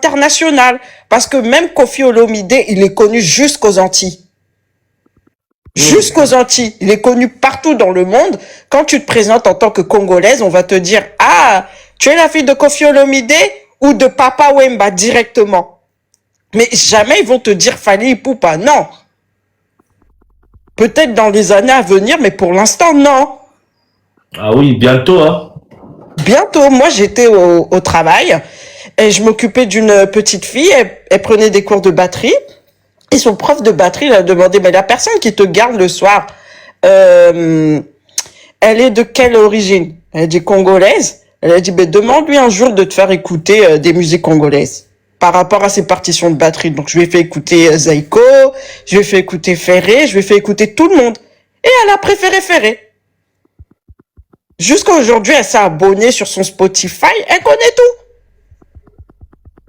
International, parce que même Koffi Olomide, il est connu jusqu'aux Antilles. Jusqu'aux Antilles. Il est connu partout dans le monde. Quand tu te présentes en tant que Congolaise, on va te dire, ah, tu es la fille de Koffi Olomide ou de Papa Wemba directement. Mais jamais ils vont te dire Fally Ipupa. Non. Peut-être dans les années à venir, mais pour l'instant, non. Ah oui, bientôt, hein. Bientôt. Moi, j'étais au travail et je m'occupais d'une petite fille. Elle prenait des cours de batterie. Et son prof de batterie lui a demandé, mais la personne qui te garde le soir, elle est de quelle origine? Elle a dit congolaise. Elle a dit, ben, demande-lui un jour de te faire écouter des musiques congolaises par rapport à ses partitions de batterie. Donc, je lui ai fait écouter Zaiko, je lui ai fait écouter Ferré, je lui ai fait écouter tout le monde. Et elle a préféré Ferré. Jusqu'à aujourd'hui, elle s'est abonnée sur son Spotify, elle connaît tout.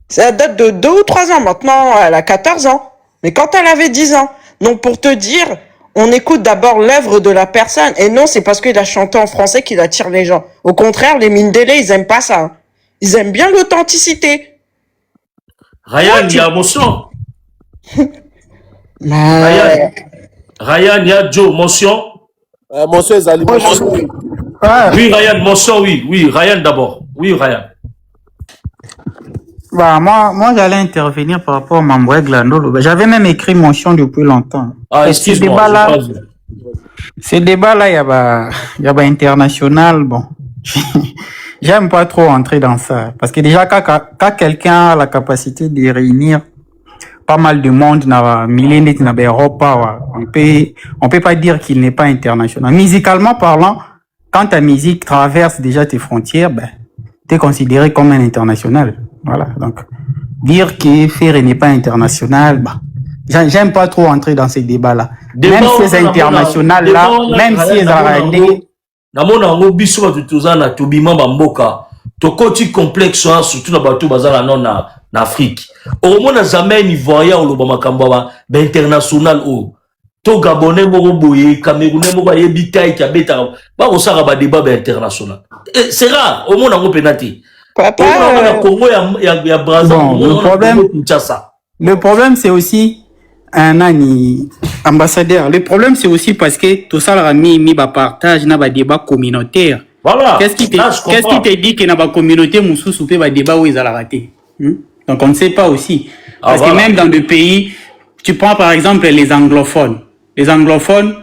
Ça date de 2 ou 3 ans maintenant, elle a 14 ans. Mais quand elle avait 10 ans. Donc pour te dire, on écoute d'abord l'œuvre de la personne. Et non, c'est parce qu'il a chanté en français qu'il attire les gens. Au contraire, les Mindele, ils aiment pas ça. Ils aiment bien l'authenticité. Ryan, il y a motion. Ryan, il y a Joe, motion. Motion est allé. Oui, Ryan, motion, oui. Oui, Ryan d'abord. Oui, Ryan. Bah, moi j'allais intervenir par rapport à Mamboué Glandolo. J'avais même écrit motion depuis longtemps. Ah, excuse-moi. Ces débats-là, il y a international. Bon, j'aime pas trop entrer dans ça. Parce que déjà, quand quelqu'un a la capacité de réunir pas mal de monde dans millénaire, dans l'Europe, on peut pas dire qu'il n'est pas international. Musicalement parlant, quand ta musique traverse déjà tes frontières, ben, t'es considéré comme un international. Voilà, donc dire que Ferré n'est pas international, bah, j'aime pas trop entrer dans ces débats-là. Même si c'est international là, même si c'est arrêté. Namona ngo biso ba tutuzana tobima bamboka. Tokoti complexe surtout na bato bazala non na Afrique. Au moins jamais ni voya au loba makambo ba international o. To Gabonais moko boye, Camerounais moko yebita ki abeta ba ko sara ba débat international. C'est rare, au moins ngo penati. Papa, le problème c'est aussi un ani ambassadeur. Le problème c'est aussi parce que tout ça mi partage na ba débat communautaire. Voilà. Qu'est-ce qui te dit que na ba communauté mususu pe ba débat où ils ont raté? Donc on ne sait pas aussi. Parce que même dans le pays, tu prends par exemple les anglophones. Les anglophones,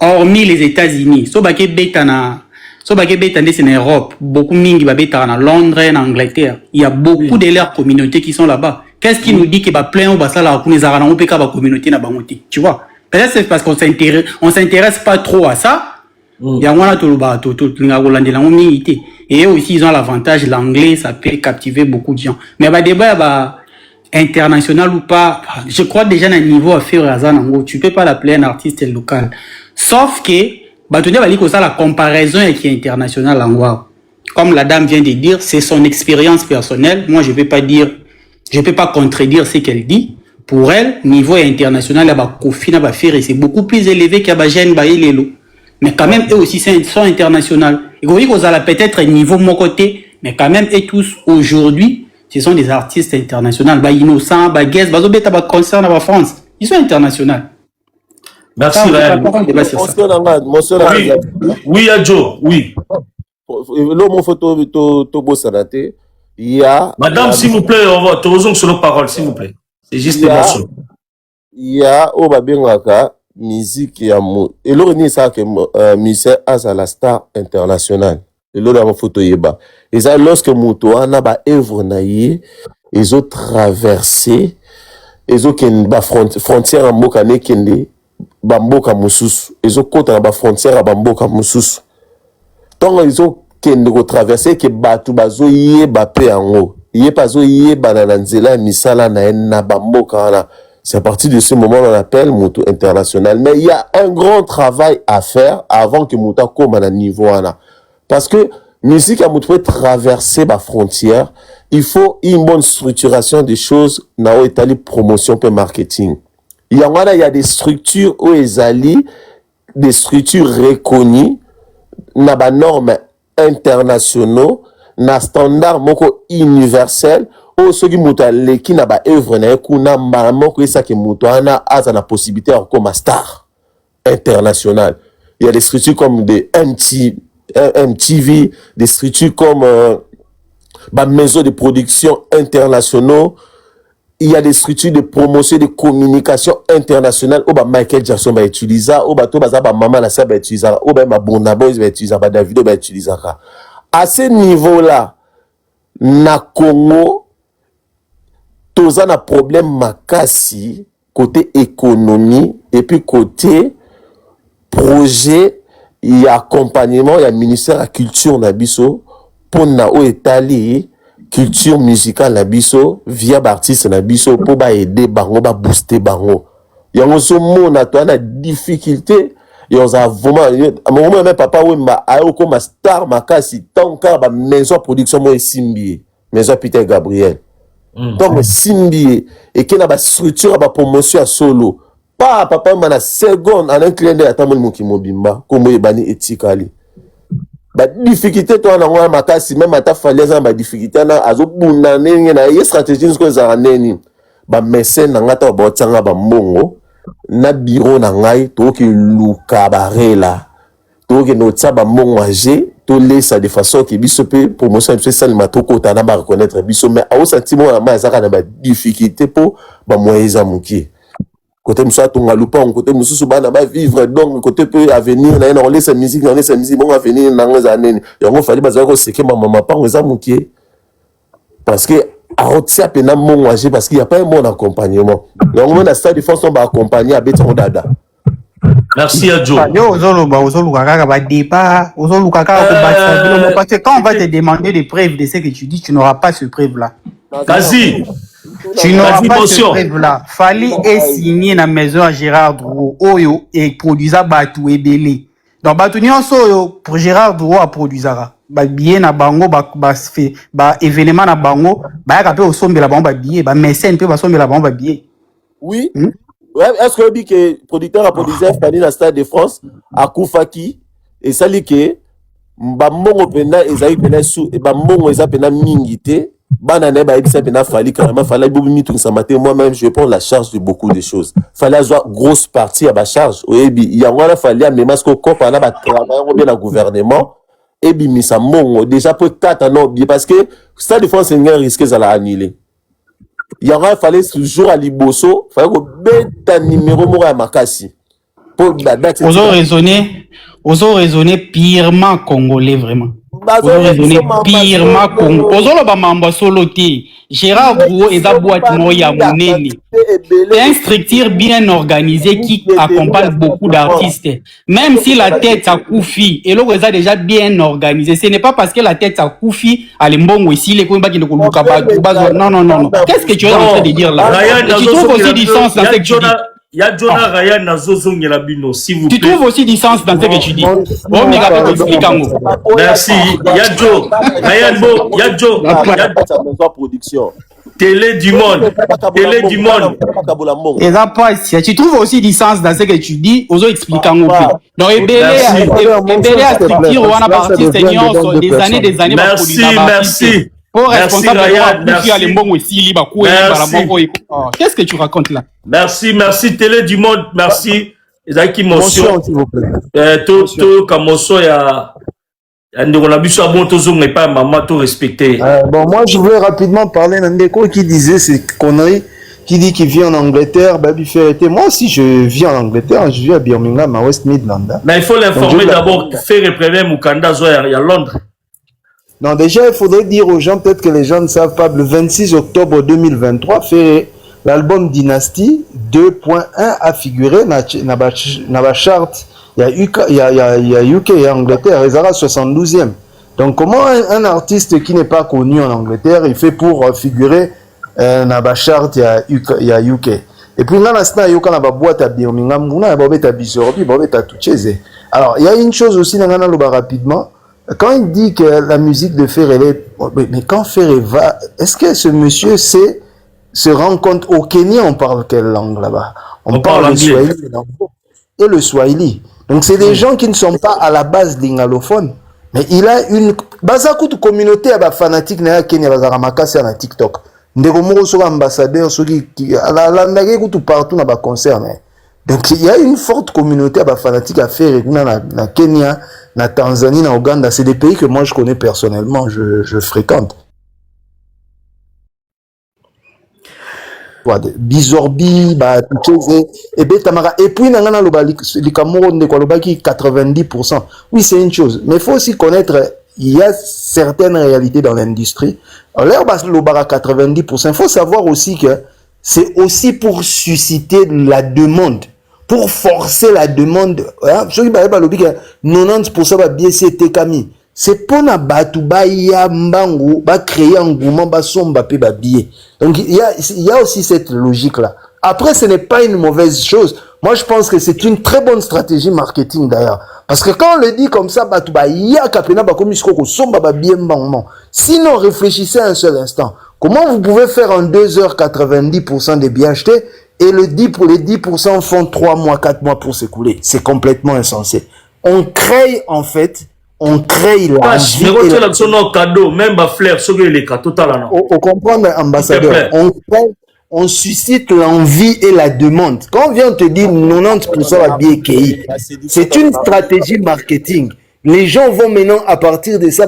hormis les États-Unis, so ba ke betana so c'est en Europe, beaucoup mingi babeta en Londres, en Angleterre. Il y a beaucoup de leurs communautés qui sont là-bas. Qu'est-ce qui nous dit que plein au basala la kunezara on peut ka ba communauté na bangote, tu vois? Peut-être c'est parce qu'on s'intéresse pas trop à ça. Il y a moins tout linga golandela ngomité. Et eux aussi ils ont l'avantage l'anglais, ça peut captiver beaucoup de gens. Mais ba débat international ou pas, je crois déjà à un niveau à faire razan, tu peux pas l'appeler un artiste local. Sauf que la comparaison qui est internationale en wow. Comme la dame vient de dire, c'est son expérience personnelle. Moi, je peux pas contredire ce qu'elle dit. Pour elle, niveau international, c'est beaucoup plus élevé qu'il y a Jeanne Baïlelo. Mais quand même, eux aussi, sont internationaux. Et vous voyez qu'on a peut-être un niveau de mon côté, mais quand même, eux tous, aujourd'hui, ce sont des artistes internationaux. Innocent, Guess, concert en France. Ils sont internationaux. Merci, Ryan. Oui, Adjo, oui. Madame, s'il vous plaît, on va te rejoindre sur nos paroles, s'il vous plaît. C'est juste des morceaux. Il y a au Babengaka musique ya mo eloko ni ça que musicien à la star internationale eloko ya photo yeba et ça lorsque moto ana ba œuvre na ye ils ont traversé ils ont ken ba frontière en mokane kende bamboka mususu ezokota na ba frontière ya bamboka mususu ntongo ezokende kotraverse ke bato bazoyeba mpe yango ye mpe azoyebana na nzela ya misala na ye na bamboka wana. C'est à partir de ce moment qu'on appelle Moutou international. Mais il y a un grand travail à faire avant que Mouta comme à niveau wana. Parce que musique a Moutou peut traverser la frontière. Il faut une bonne structuration des choses dans l'état promotion et marketing. Il y a des structures où ils allient, des structures reconnues, na ba normes internationaux, na standard moko universel. O soki moto aleki na ba œuvre na kuna moko esa ke moto ana aza na possibilité de comme star international. Il y a des structures comme des MTV, des structures comme ba maisons de production internationaux. Il y a des structures de promotion de communication internationale. O ba Michael Jackson ba utiliser, o ba to ba za ba Mama na sa ba utiliser, o ba Burna Boy ba utiliser, ba Davido ba utiliser. À ce niveau-là, na Congo tous un problème makasi côté économie et puis côté projet et accompagnement il y a ministère de la culture na biso pour na o etali culture musicale na biso via artiste na biso pour ba aider bango ba booster bango yango so mona to na difficulté yo za vraiment moment même papa wemba ayo comme star makasi tant ka ba maison de production mo esimbi maison Peter Gabriel. Donc, Simbi et qui n'a pas structure à promotion à solo. Pas papa, mais la seconde, en un client de la table, mon bimba, comme il bani éthiquement. La difficulté, toi, on a ma casse, même à ta falaise, ma difficulté, on a azobuna, na y stratégie, ce que ça a neni. Ba mécène, na ngata, ba tanga, ba mongo, na bureau, na ngai, to ki luka barela, to ki no tsa ba mongo age. To laisse de façon que biso peut promotion c'est ça le matoko tana ba reconnaître biso mais au sentiment na ma ezaka na ba difficulté pour ba moyens amuki côté mso to ngalupa côté mso bana ba vivre donc côté peut avenir na on laisse musique bon avenir na ngeza nene yango fali ba zako seke mama pa ngeza muki parce que a otia pena mongo age parce qu'il y a pas un bon accompagnement donc on a stade de force on va accompagner à beton dada. Merci Adjo. Parce que quand on va te demander des preuves de ce que tu dis, tu n'auras pas ce preuve-là. Quasi. Tu n'auras pas ce preuve-là. Fali est signé dans la maison à Gérard Drouot, Oyo, et produisa Batou et Belé. Donc, Batou Nyonso, pour Gérard Drouot, a produisara. Billet na bango, événement na bango, y'a au sommet la bango, billet, mécène peut sommet la bango, billet. Oui. Ouais, est-ce que vous dites que le producteur a produit un panier dans le Stade de France à Koufaki et ça dit que Mbambo pena ezali pena sous et Mbambo eza pena mingité banane ba ebisa pena fali carrément fallait boumi tout ça matin moi-même je prends la charge de beaucoup de choses fallait avoir grosse partie à ma charge oyebi il y a ngwana fallait à mes ko kopa na ba travailler bien le gouvernement et bi misa mongo déjà pour 4 ans parce que Stade de France c'est un risque ça la annuler. Il y aura fallu toujours à Liboso, il fallait que bête numéro à Makassi. Pour la date. Osons raisonner pirement congolais vraiment. Osons raisonner pirement congolais. Osons le mamba soloté. Gérard Drouot et sa boîte moya monene. C'est une structure bien organisée qui accompagne beaucoup d'artistes. Même si la tête a Koufi, et l'autre est déjà bien organisé. Ce n'est pas parce que la tête a Koufi, à l'embongo ici, les Kouimba qui ne connaissent pas. Non. Qu'est-ce que tu es en train de dire là? Tu trouves aussi du sens dans ce que tu dis. Il y a Jonah Ryan Nazozo Ngelabino, s'il vous plaît. Tu trouves aussi du sens dans ce que tu dis. Merci. Yadjo. Ryan Bo. Yadjo. Télé du monde. Télé du monde. Et là, tu trouves aussi du sens dans ce que tu dis. Aux autres expliquants. Donc, Ebélé a structuré ou on a parti des années. Merci. Merci Ryan, qu'est-ce que tu racontes là? Merci Télé du monde, merci. Ezaki motion s'il vous plaît. To kamoso ya ndeko na biso abonto zonga pas maman to respecter. Bon moi je voulais rapidement parler d'un Ndeko qui disait ces conneries, qui dit qu'il vit en Angleterre, Baby Ferreté. Moi aussi je vis en Angleterre, je vis à Birmingham à West Midland. Mais il faut l'informer d'abord, faire reprendre Mukanda Zoya à Londres. Non, déjà, il faudrait dire aux gens, peut-être que les gens ne savent pas, le 26 octobre 2023, l'album Dynasty 2.1 a figuré na ba charte. Il y a UK et Angleterre, ils sont 72e. Donc comment un artiste qui n'est pas connu en Angleterre, il fait pour figurer na ba charte, il y a UK. Et puis là, il y a boîte à Birmingham, il y a Bizorbi, il y a Touchese. Alors, il y a une chose aussi, rapidement. Quand il dit que la musique de Ferré, mais quand Ferré va, est-ce que ce monsieur se rend compte au Kenya, on parle quelle langue là-bas? On parle le Swahili et le Swahili. Donc c'est des gens qui ne sont pas à la base lingalophones. Mais il a une bazakutu communauté à fanatique na Kenya bazaramaka na TikTok. Ndeko moko soka ambassadeur soki la kutu partout na ba concert. Donc il y a une forte communauté à fanatique à faire na Kenya, na Tanzanie, na Ouganda, c'est des pays que moi je connais personnellement, je fréquente. Bizorbi, ba Touchese, et Betamara. Et puis, nangana loba likamoro ndeko lobaki 90%. Oui, c'est une chose. Mais il faut aussi connaître, il y a certaines réalités dans l'industrie. Alors, là, loba 90%. Il faut savoir aussi que c'est aussi pour susciter la demande. Pour forcer la demande. Ceux qui parlent de 90% va bien c'est Kami. C'est pour na batu ba ya mbangu ba créer un engouement ba somba pe ba billet. Donc il y a aussi cette logique là. Après ce n'est pas une mauvaise chose. Moi je pense que c'est une très bonne stratégie marketing d'ailleurs. Parce que quand on le dit comme ça batu ba ya kapena ba comme isko ko somba ba billet mbangu. Sinon réfléchissez un seul instant. Comment vous pouvez faire en 2 heures 90% des billets achetés et les 10% font 3 mois, 4 mois pour s'écouler? C'est complètement insensé. On crée en fait on crée la cadeau, même ba fleur, ce que les total. On comprend, ambassadeur. On suscite l'envie et la demande. Quand on vient te dire 90% à bien KI, c'est une stratégie marketing. Les gens vont maintenant, à partir de ça,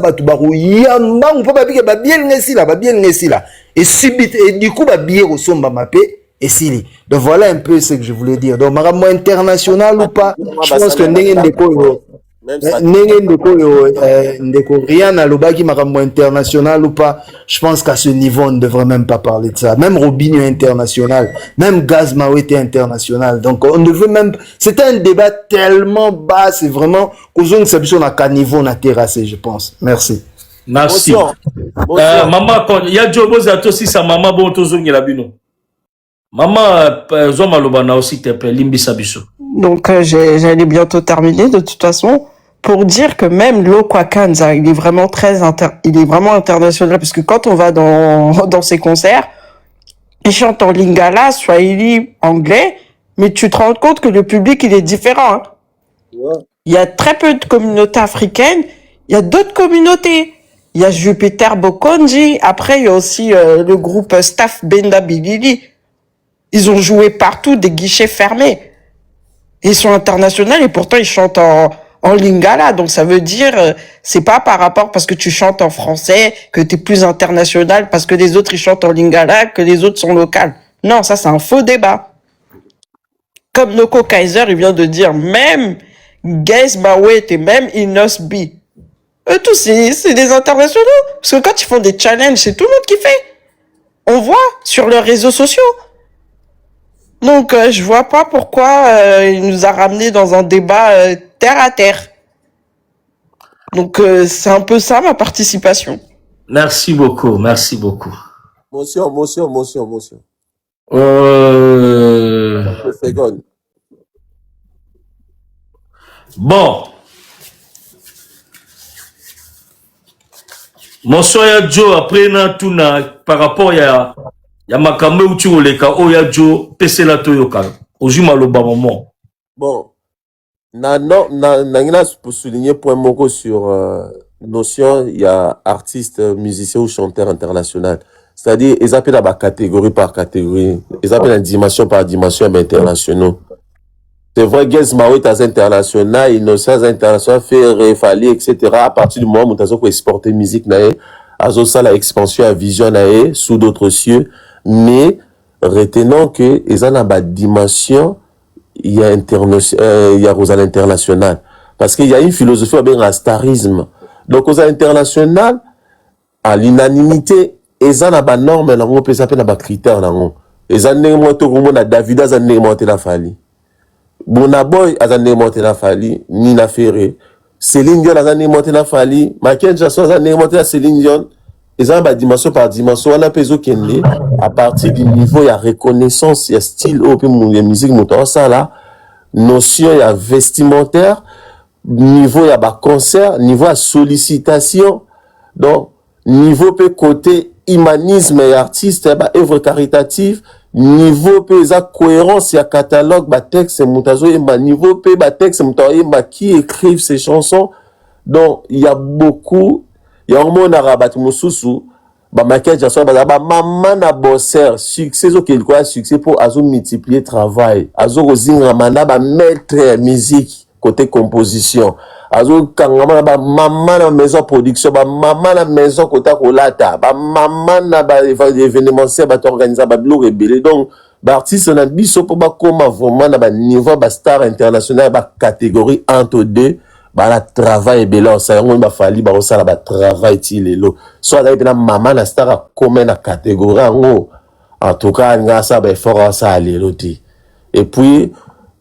et du coup, et si. Donc voilà un peu ce que je voulais dire. Donc, marambo international ou pas, je pense que rien à l'obaki marambo international ou pas, je pense qu'à ce niveau on ne devrait même pas parler de ça. Même Robinho international, même Gaz Mawete international. Donc on ne veut même, c'était un débat tellement bas, c'est vraiment qu'aux autres exceptions à quel niveau on a terrassé, je pense. Merci. Merci. Maman, il y a Joe Bozato aussi sa maman bon tozongi la bino. Maman, Zoma Lobana aussi te plaît, Limbi Sabiso. Donc j'allais bientôt terminer de toute façon pour dire que même Lokwa Kanza, il est vraiment international parce que quand on va dans ses concerts, il chante en lingala, swahili, anglais, mais tu te rends compte que le public il est différent. Hein. Ouais. Il y a très peu de communautés africaines, il y a d'autres communautés. Il y a Jupiter Bokonji, après il y a aussi le groupe Staff Benda Bilili. Ils ont joué partout, des guichets fermés. Ils sont internationaux et pourtant ils chantent en lingala. Donc ça veut dire, c'est pas par rapport parce que tu chantes en français que t'es plus international parce que les autres ils chantent en lingala que les autres sont locales. Non, ça c'est un faux débat. Comme Noko Kaiser, il vient de dire, même Gaze Mawete et même Inos B. Eux tous, c'est des internationaux. Parce que quand ils font des challenges, c'est tout le monde qui fait. On voit sur leurs réseaux sociaux. Donc, je vois pas pourquoi il nous a ramené dans un débat terre à terre. Donc, c'est un peu ça ma participation. Merci beaucoup, merci beaucoup. Motion. Bon. Motion ya Joe après na tuna par rapport ya makambe uti oleka oya Joe pese la toyoka ojuma loba moment. Bon. Nangina pour souligner point moko sur notion il y a artiste, musicien ou chanteur international. C'est-à-dire ils appellent la catégorie par catégorie, ils appellent la dimension par dimension internationaux. C'est vrai, Gaz Mawete est international, Innocence international, fait Fali, etc. À partir du moment où tu as exporté musique, ça la expansion à vision sous d'autres cieux, mais retenons que ils ont la dimension, il y a Rosal international, parce qu'il y a une philosophie un starisme. Donc aux international, à l'unanimité, ils ont la norme, ils ont des critères. eza ndenge moko tokomona David aza ndenge moko te na fali Burna Boy aza ndenge moko te na fali Nina Ferré Céline Dion aza ndenge moko te na fali Michael Jackson aza ndenge moko te na Céline Dion eza ba dimension par dimension wana pe ezokende à partir du niveau ya reconnaissance ya style oyo mpe ya musique moto asala notion ya vestimentaire niveau ya ba concert niveau ya sollicitation donc niveau pe côté humanisme et artiste ba œuvre caritative niveau pe eza cohérence ya catalogue ba texte moto yemba niveau pe ba texte moto yemba qui écrivent ces chansons donc il y a beaucoup yango na rabat mususu ba Michael Jackson ba maman na bosser succès zo quelque quoi succès pour azo multiplier travail azo kozinga manda ba maître musique côté composition azo kangama ba maman na maison production ba maman na maison côté kolata ba maman na ba événementiel ba organiser ba blog rebelle donc ba artiste na biso pour ba koma vraiment na ba niveau ba star international ba catégorie entre deux ba la travail belon ça yango ba fali ba osala ba travail ti lelo so ala epena maman na star comme na catégorie yango en tout cas nga ça ba fort ça lelo ti et puis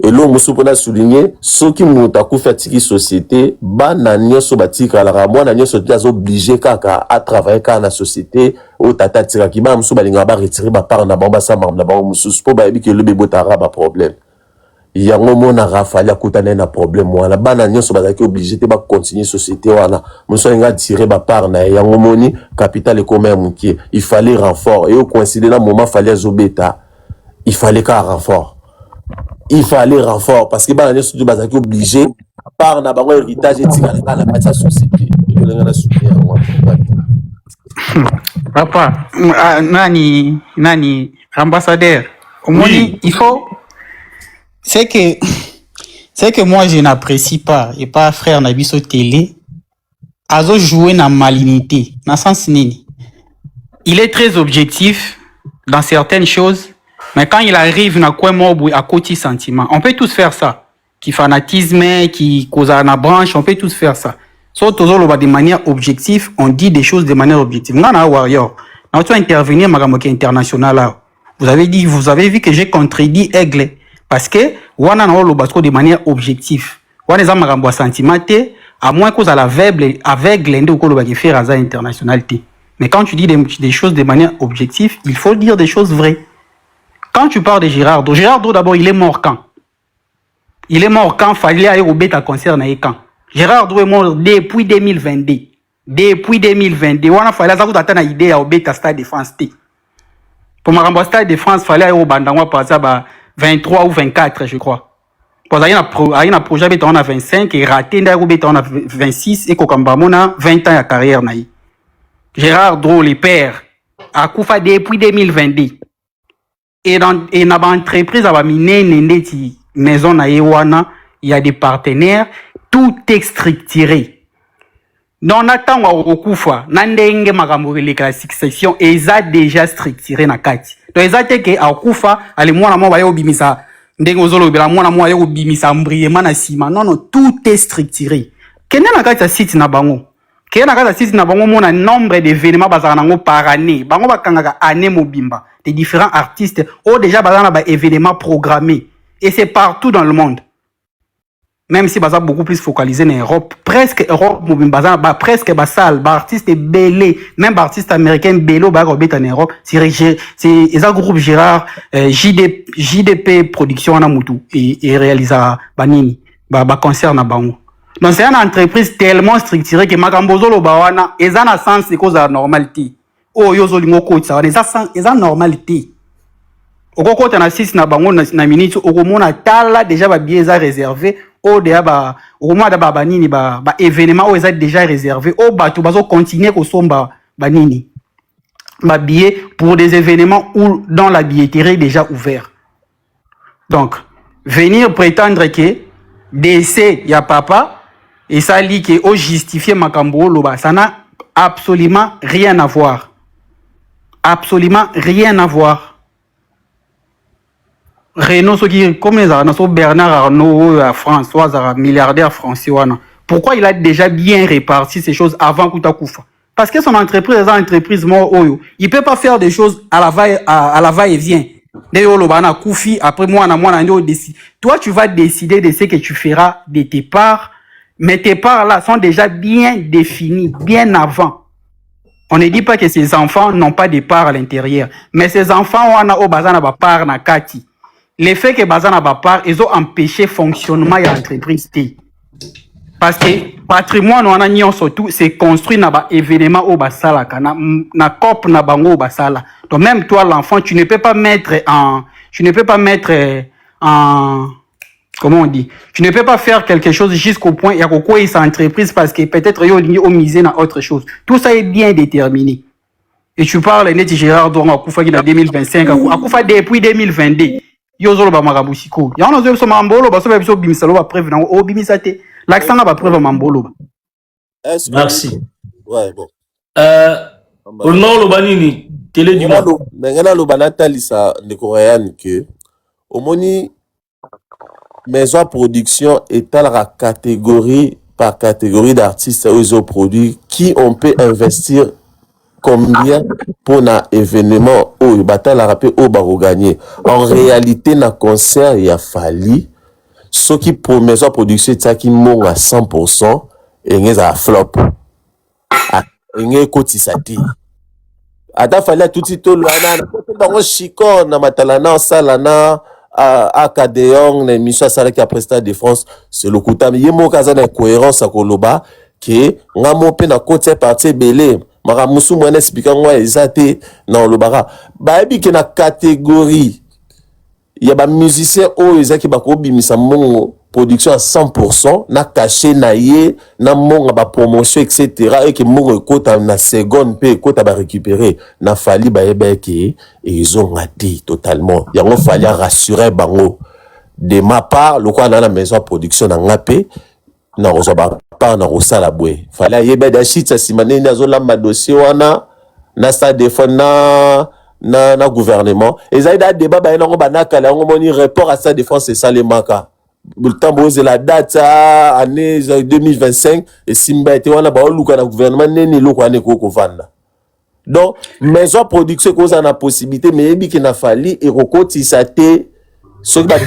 elo musu pona souligner ceux qui monta ku fatiki société ba na nyoso batika la mwana nyoso ti azo obligé kaka à travailler ka na société o tata tira ki ba musu balinga ba retirer ba part na ba ba sa na ba musu po ba ebi ke le bebo tara ba problème yango mona rafali akutana na problème wana bana nyonso bazaki obligé te ba continuer société wana muso nga tirer ba part na yango moni capital et commun mukie il fallait renfort et au coïncider na moment fallait zobeta il fallait qu'un renfort parce que bana nyonso bazaki obligé part na bango héritage etikala na ba société elenga na soutenir papa nani ambassadeur Oui. il faut c'est que moi je n'apprécie pas et pas frère Nabiso télé azo jouer na malignité na sens nini il est très objectif dans certaines choses mais quand il arrive na quoi mobu à côté sentiment on peut tous faire ça qui fanatisme qui cause na branche on peut tous faire ça sauf toujours de manière objective on dit des choses de manière objective ngana warrior na tu intervenir magamoki international là vous avez vu que j'ai contredit Aigle parce que wana na lo basko de manière objective wana za makambo sentiment à moins que ça aveugle nde ko lo ba faire à internationalité mais quand tu dis des choses de manière objective il faut dire des choses vraies quand tu parles de Gérardo d'abord il est mort quand fallait aller au bêta concert na quand Gérardo est mort depuis 2022 wana fallait ça ko na idée au bêta Stade de France pour makambo Stade de France fallait aller au bandangwa par ça 23 ou 24, je crois. Parce qu'il y a un projet qui a 25 et raté, il y a 26 et qu'on a 20 ans de carrière. Gérard Dro, les pères, a Koufa depuis 2022. Et dans l'entreprise, à une maison na Ewana, il y a des partenaires, tout est structuré. Donc, on attend au Koufa, n'andenge makambo les classifications, et ça déjà structuré na kati. Donc, exactement que à Koufa, allez moi na moi va obimisa, ndenge ozolo bela moi na moi va obimisa mbriema na sima. Non, tout est structuré. Kenya na kati site na bango. Kenya na kati site na bango mona nombre d'événements bazana nango par année. Bango bakangaka année mobimba. Des différents artistes ont déjà bazana ba événements programmés. Et c'est partout dans le monde. Même si baza beaucoup plus focalisé en Europe, presque Europe mobimba presque basal, artiste belé, même artiste américain bello ba robet en Europe, c'est un groupe Gérard JDP production en Amutu et réalisa banini ba concert na bango. Donc c'est une entreprise tellement structurée que makambozo lo bawana ezana sens c'est cause de normalité. Oh yozo lingo coach ça eza normalité. Okoko na 6 na bango na minute okomona tala déjà ba bieza réservé au déjà au mois de banini ba événement où déjà réservé au bato bazo continuer ko somba banini ba billet pour des événements où dans la billetterie est déjà ouvert. Donc venir prétendre que décès ya papa et ça lit que au justifier makambo loba ça n'a absolument rien à voir. Absolument rien à voir. Renault, comme les Arnaud, Bernard Arnault à France, soit milliardaire français. Pourquoi il a déjà bien réparti ces choses avant Koutakoufa? Parce que son entreprise est une entreprise mort. Il ne peut pas faire des choses à la va-et-vient. Après moi, toi, tu vas décider de ce que tu feras de tes parts, mais tes parts là sont déjà bien définies, bien avant. On ne dit pas que ces enfants n'ont pas de parts à l'intérieur, mais ces enfants on a au bazana ba part na kati. Le fait que bazana ba part, ils ont empêché fonctionnement de l'entreprise. Parce que patrimoine on a nion surtout c'est construit na ba événement au basala na cop na bango au basala. Donc même toi l'enfant tu ne peux pas mettre en comment on dit, tu ne peux pas faire quelque chose jusqu'au point il y a quoi sa entreprise parce que peut-être yo ligne au misé dans autre chose. Tout ça est bien déterminé. Et tu parles net Gérard Doron akufa qui en 2025 akufa depuis 2022. Yo zolo ba magabusiko. Ya on zo so mambolo ba so ba so bimisalo ba preuve na o bimisate. L'accent n'a pas preuve mambolo. Merci. Ouais, bon. Au nom le banini télé du monde. Nangana lo banata lisa de coréenne que au moni maison production est à la catégorie par catégorie d'artistes aux autres produits qui on peut investir combien pour un événement où bataille rapper au baro gagner. En réalité na concert il a fallu ce qui pour maison production ça qui monte à 100% et ngeza a flop. Ngé kotisati. Ada fallu tout tito lana na chiko na matalana salana Akadeong na émission ça qui a presté de France c'est le kutam yemo kaza na cohérence à koloba que ngamo pe na côté parti belé mara musu mwana expliquer ngwa ezate na lobara ba ebi ke na catégorie il y a ba musicien o ezaki ba ko bimisa mongo production à 100% na caché na ye na monga ba promotion etc et que mongo kota na seconde pe kota ba récupérer na fali ba ebeki et ils ont raté totalement il y a fallu rassurer bango de ma part le quoi dans la maison production na ngapé na roza ba part na rosala bwe fallait yebe da shit sa simane na zo la ma dossier wana na sa défend na gouvernement et ça da débat ba na ba na kala ngo moni rapport à sa défense c'est ça les maka le temps c'est la date année 2025 et simba était wana ba luka na gouvernement neni loko ane ko vanda donc maison production cause na possibilité mais ebi ki na fali et rekoti sa te ce qui ba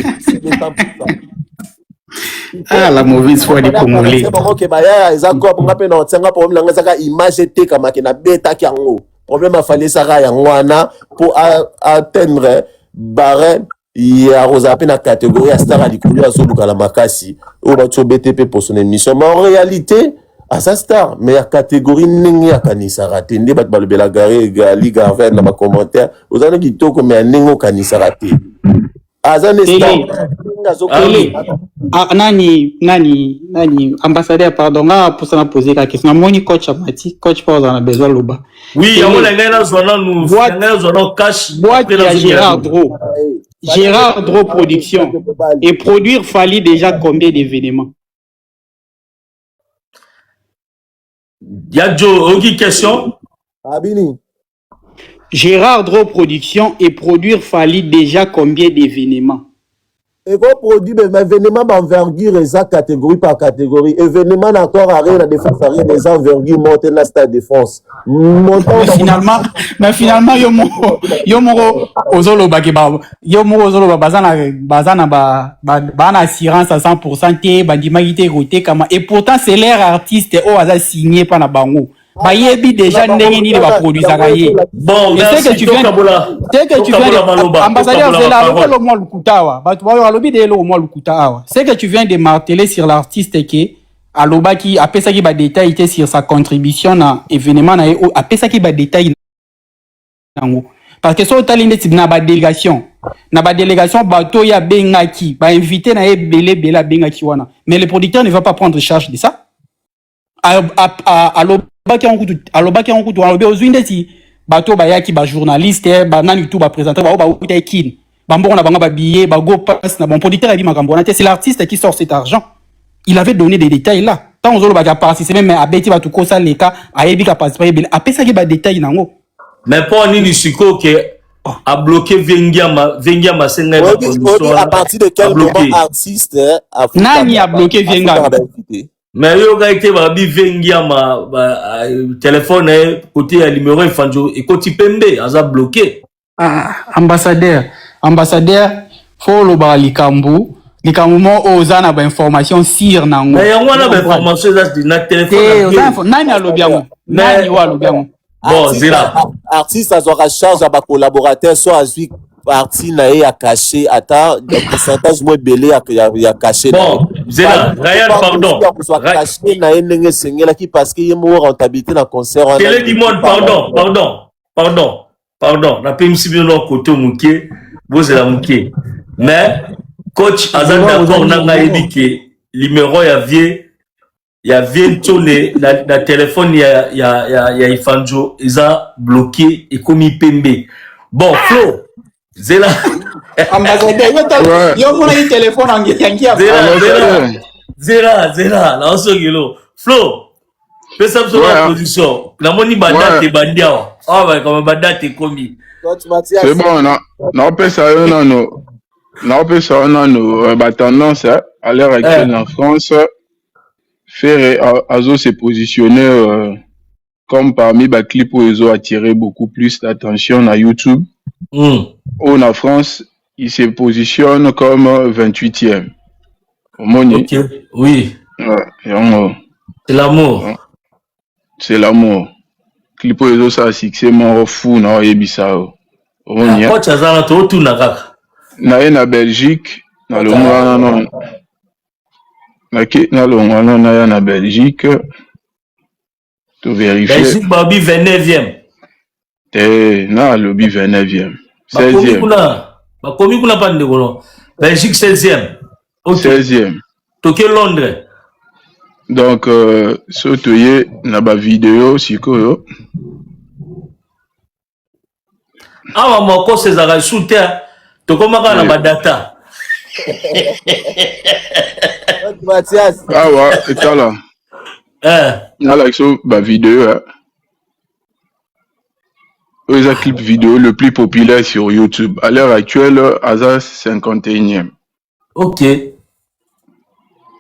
la mauvaise foi des Congolais. OK ba ya ezako bonga pe na tsenga problème langa saka image te kama ke na beta ki yango problème a fali saka yango wana pour atteindre barème ya rosa pe na catégorie à star alikulu azoluka la makasi o ba tso BTP pour son émission mais en réalité à sa star mais la catégorie ningi ya kanisa raté ndi bat balobela garé gali garver na ba commentaire ozana kitoko mais ningo kanisa raté azane star nani ambassadeur pardon pour ça poser la question moni coach amati coach pas on a besoin loba oui ya mona ngana zona nous ngana zona cash Gérard Dro Production et produire fallait déjà combien d'événements? Yadjo, aucune question? Abini. Gérard Dro Production et produire fallait déjà combien d'événements? Et qu'on produit des événements d'envergure, et catégorie par catégorie. Événements encore à rien, la défense à rien, des envergures montent dans la stade défense. Mais finalement, yomo ozolo bazana assurance à 100% te, bandimagité roté kama. Et pourtant, c'est l'air artiste au hasard signé par la bango. Bayebi déjà n'engeni va produire ça gaye. Bon, merci. C'est que tu viens ambassadeur c'est là le mot lukutawa. Batu ba lobi de le mot lukutawa. C'est que tu viens de marteler sur l'artiste qui aloba qui a pesa qui ba détail sur sa contribution à événement na a pesa qui ba détail nango. Parce que so talinde na ba délégation bato ya bengaki ba invité na ebele bela bengaki wana. Mais le producteur ne va pas prendre charge de ça. Alobaki en kutu alobi ozwinde si bato bayaki ba journaliste ba nani tout ba présenter ba uta kin bambon na banga ba billet ba go pass na bon producteur a dit makambo na c'est l'artiste qui sort cet argent il avait donné des détails là tant ozolo ba participer même abeti ba tout kosa leka ayebi ka participer a pesa ki ba détails nango mais pour nini siko que a bloqué Vengiama senga à partir de quel moment artiste nani a bloqué Vengiama mais yo ga été ba bi Vengiama téléphone côté numéro fanjo et côté pembe aza bloqué ambassadeur ambassadeur faut le bar likambu mo ozana ba information sur nango mais yango na ba information za na téléphone nani alobiango nani wa alobiango bon zela artiste azwaka charge aba collaborateur so azwi parti na ye ya caché ata pourcentage mo belé ya caché bon zela Ryan pardon caché na ye ndenge sengela ki parce que ye mo rentabilité na concert télé du monde pardon na pe msibi no koto mukie bozela mukie mais coach azan d'accord na ngayebi ke numéro ya vie tone na téléphone ya Ifanjo eza bloqué et comme pembe bon Flo zela ambassadeur yo mona ni téléphone angiangia zela la osogelo Flo pesa mso la position na moni badate bandiao ba comme badate komi c'est bon na pesa yo nano na pesa nano ba tendance à l'heure actuelle en France faire Azo se positionner comme parmi les clips où ils ont attiré beaucoup plus d'attention à YouTube. En France, il se positionne comme 28e. Ok, oui. C'est l'amour. C'est l'amour. Clip où ils ont ça succès, mon fou, na yebisao. Na Belgique, na le monde na Belgique. Tu vérifies. Belgique, Babi 29e. Non, lobby 29e. 16e. Bakomi kuna pas de golo. Belgique 16e. Okay. 16e. Tokyo Londres. Donc, surtout, il y a une vidéo, si quoi. Ah, maman, quand c'est à shooter, tu commences à la data. Ah ouais, et là. Là, la vidéo, le clip vidéo le plus populaire sur YouTube. À l'heure actuelle, Asa 51e. Ok.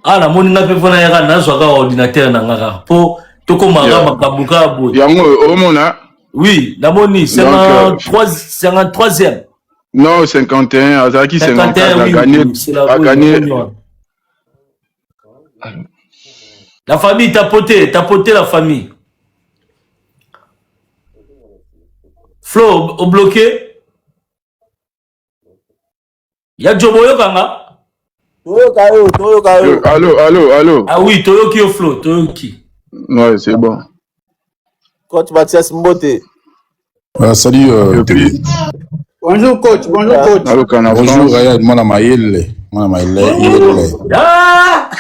Ah, la moni na pe fona yaka na zo ka ordinateur na ngaka. Po to ko mara makabuka bo. Yango o mona. Oui, la moni c'est en 53e. Non, 51, Asa qui 54 a gagné. La famille t'as poté la famille. Flo, au bloqué. Y'a Joboyo Kanga. Allô. Ah oui, Toyoki au Flo, Toyoki. Ouais, c'est bon. Coach Mathias Mbote. Salut, Bonjour coach. Allô, bonjour, Ryan, Mona Maïle. Ah!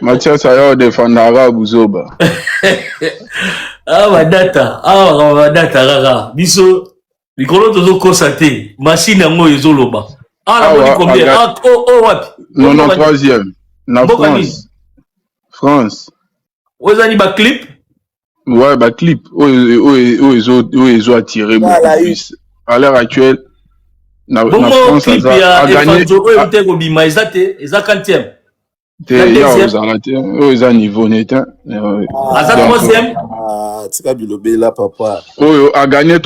Mathias Ayo défendra Bouzoba. Badata, rara. Biso, Nicolo Tozo Kosate, machine à moi, Zoloba. La moni combien? Wapi? 93e. Na France. Vous avez un clip? Ouais, clip. Où ils ont attiré beaucoup plus. À l'heure actuelle, na France, clip, a gagné. Ils ont 40e. Ils ont niveau net. A gagné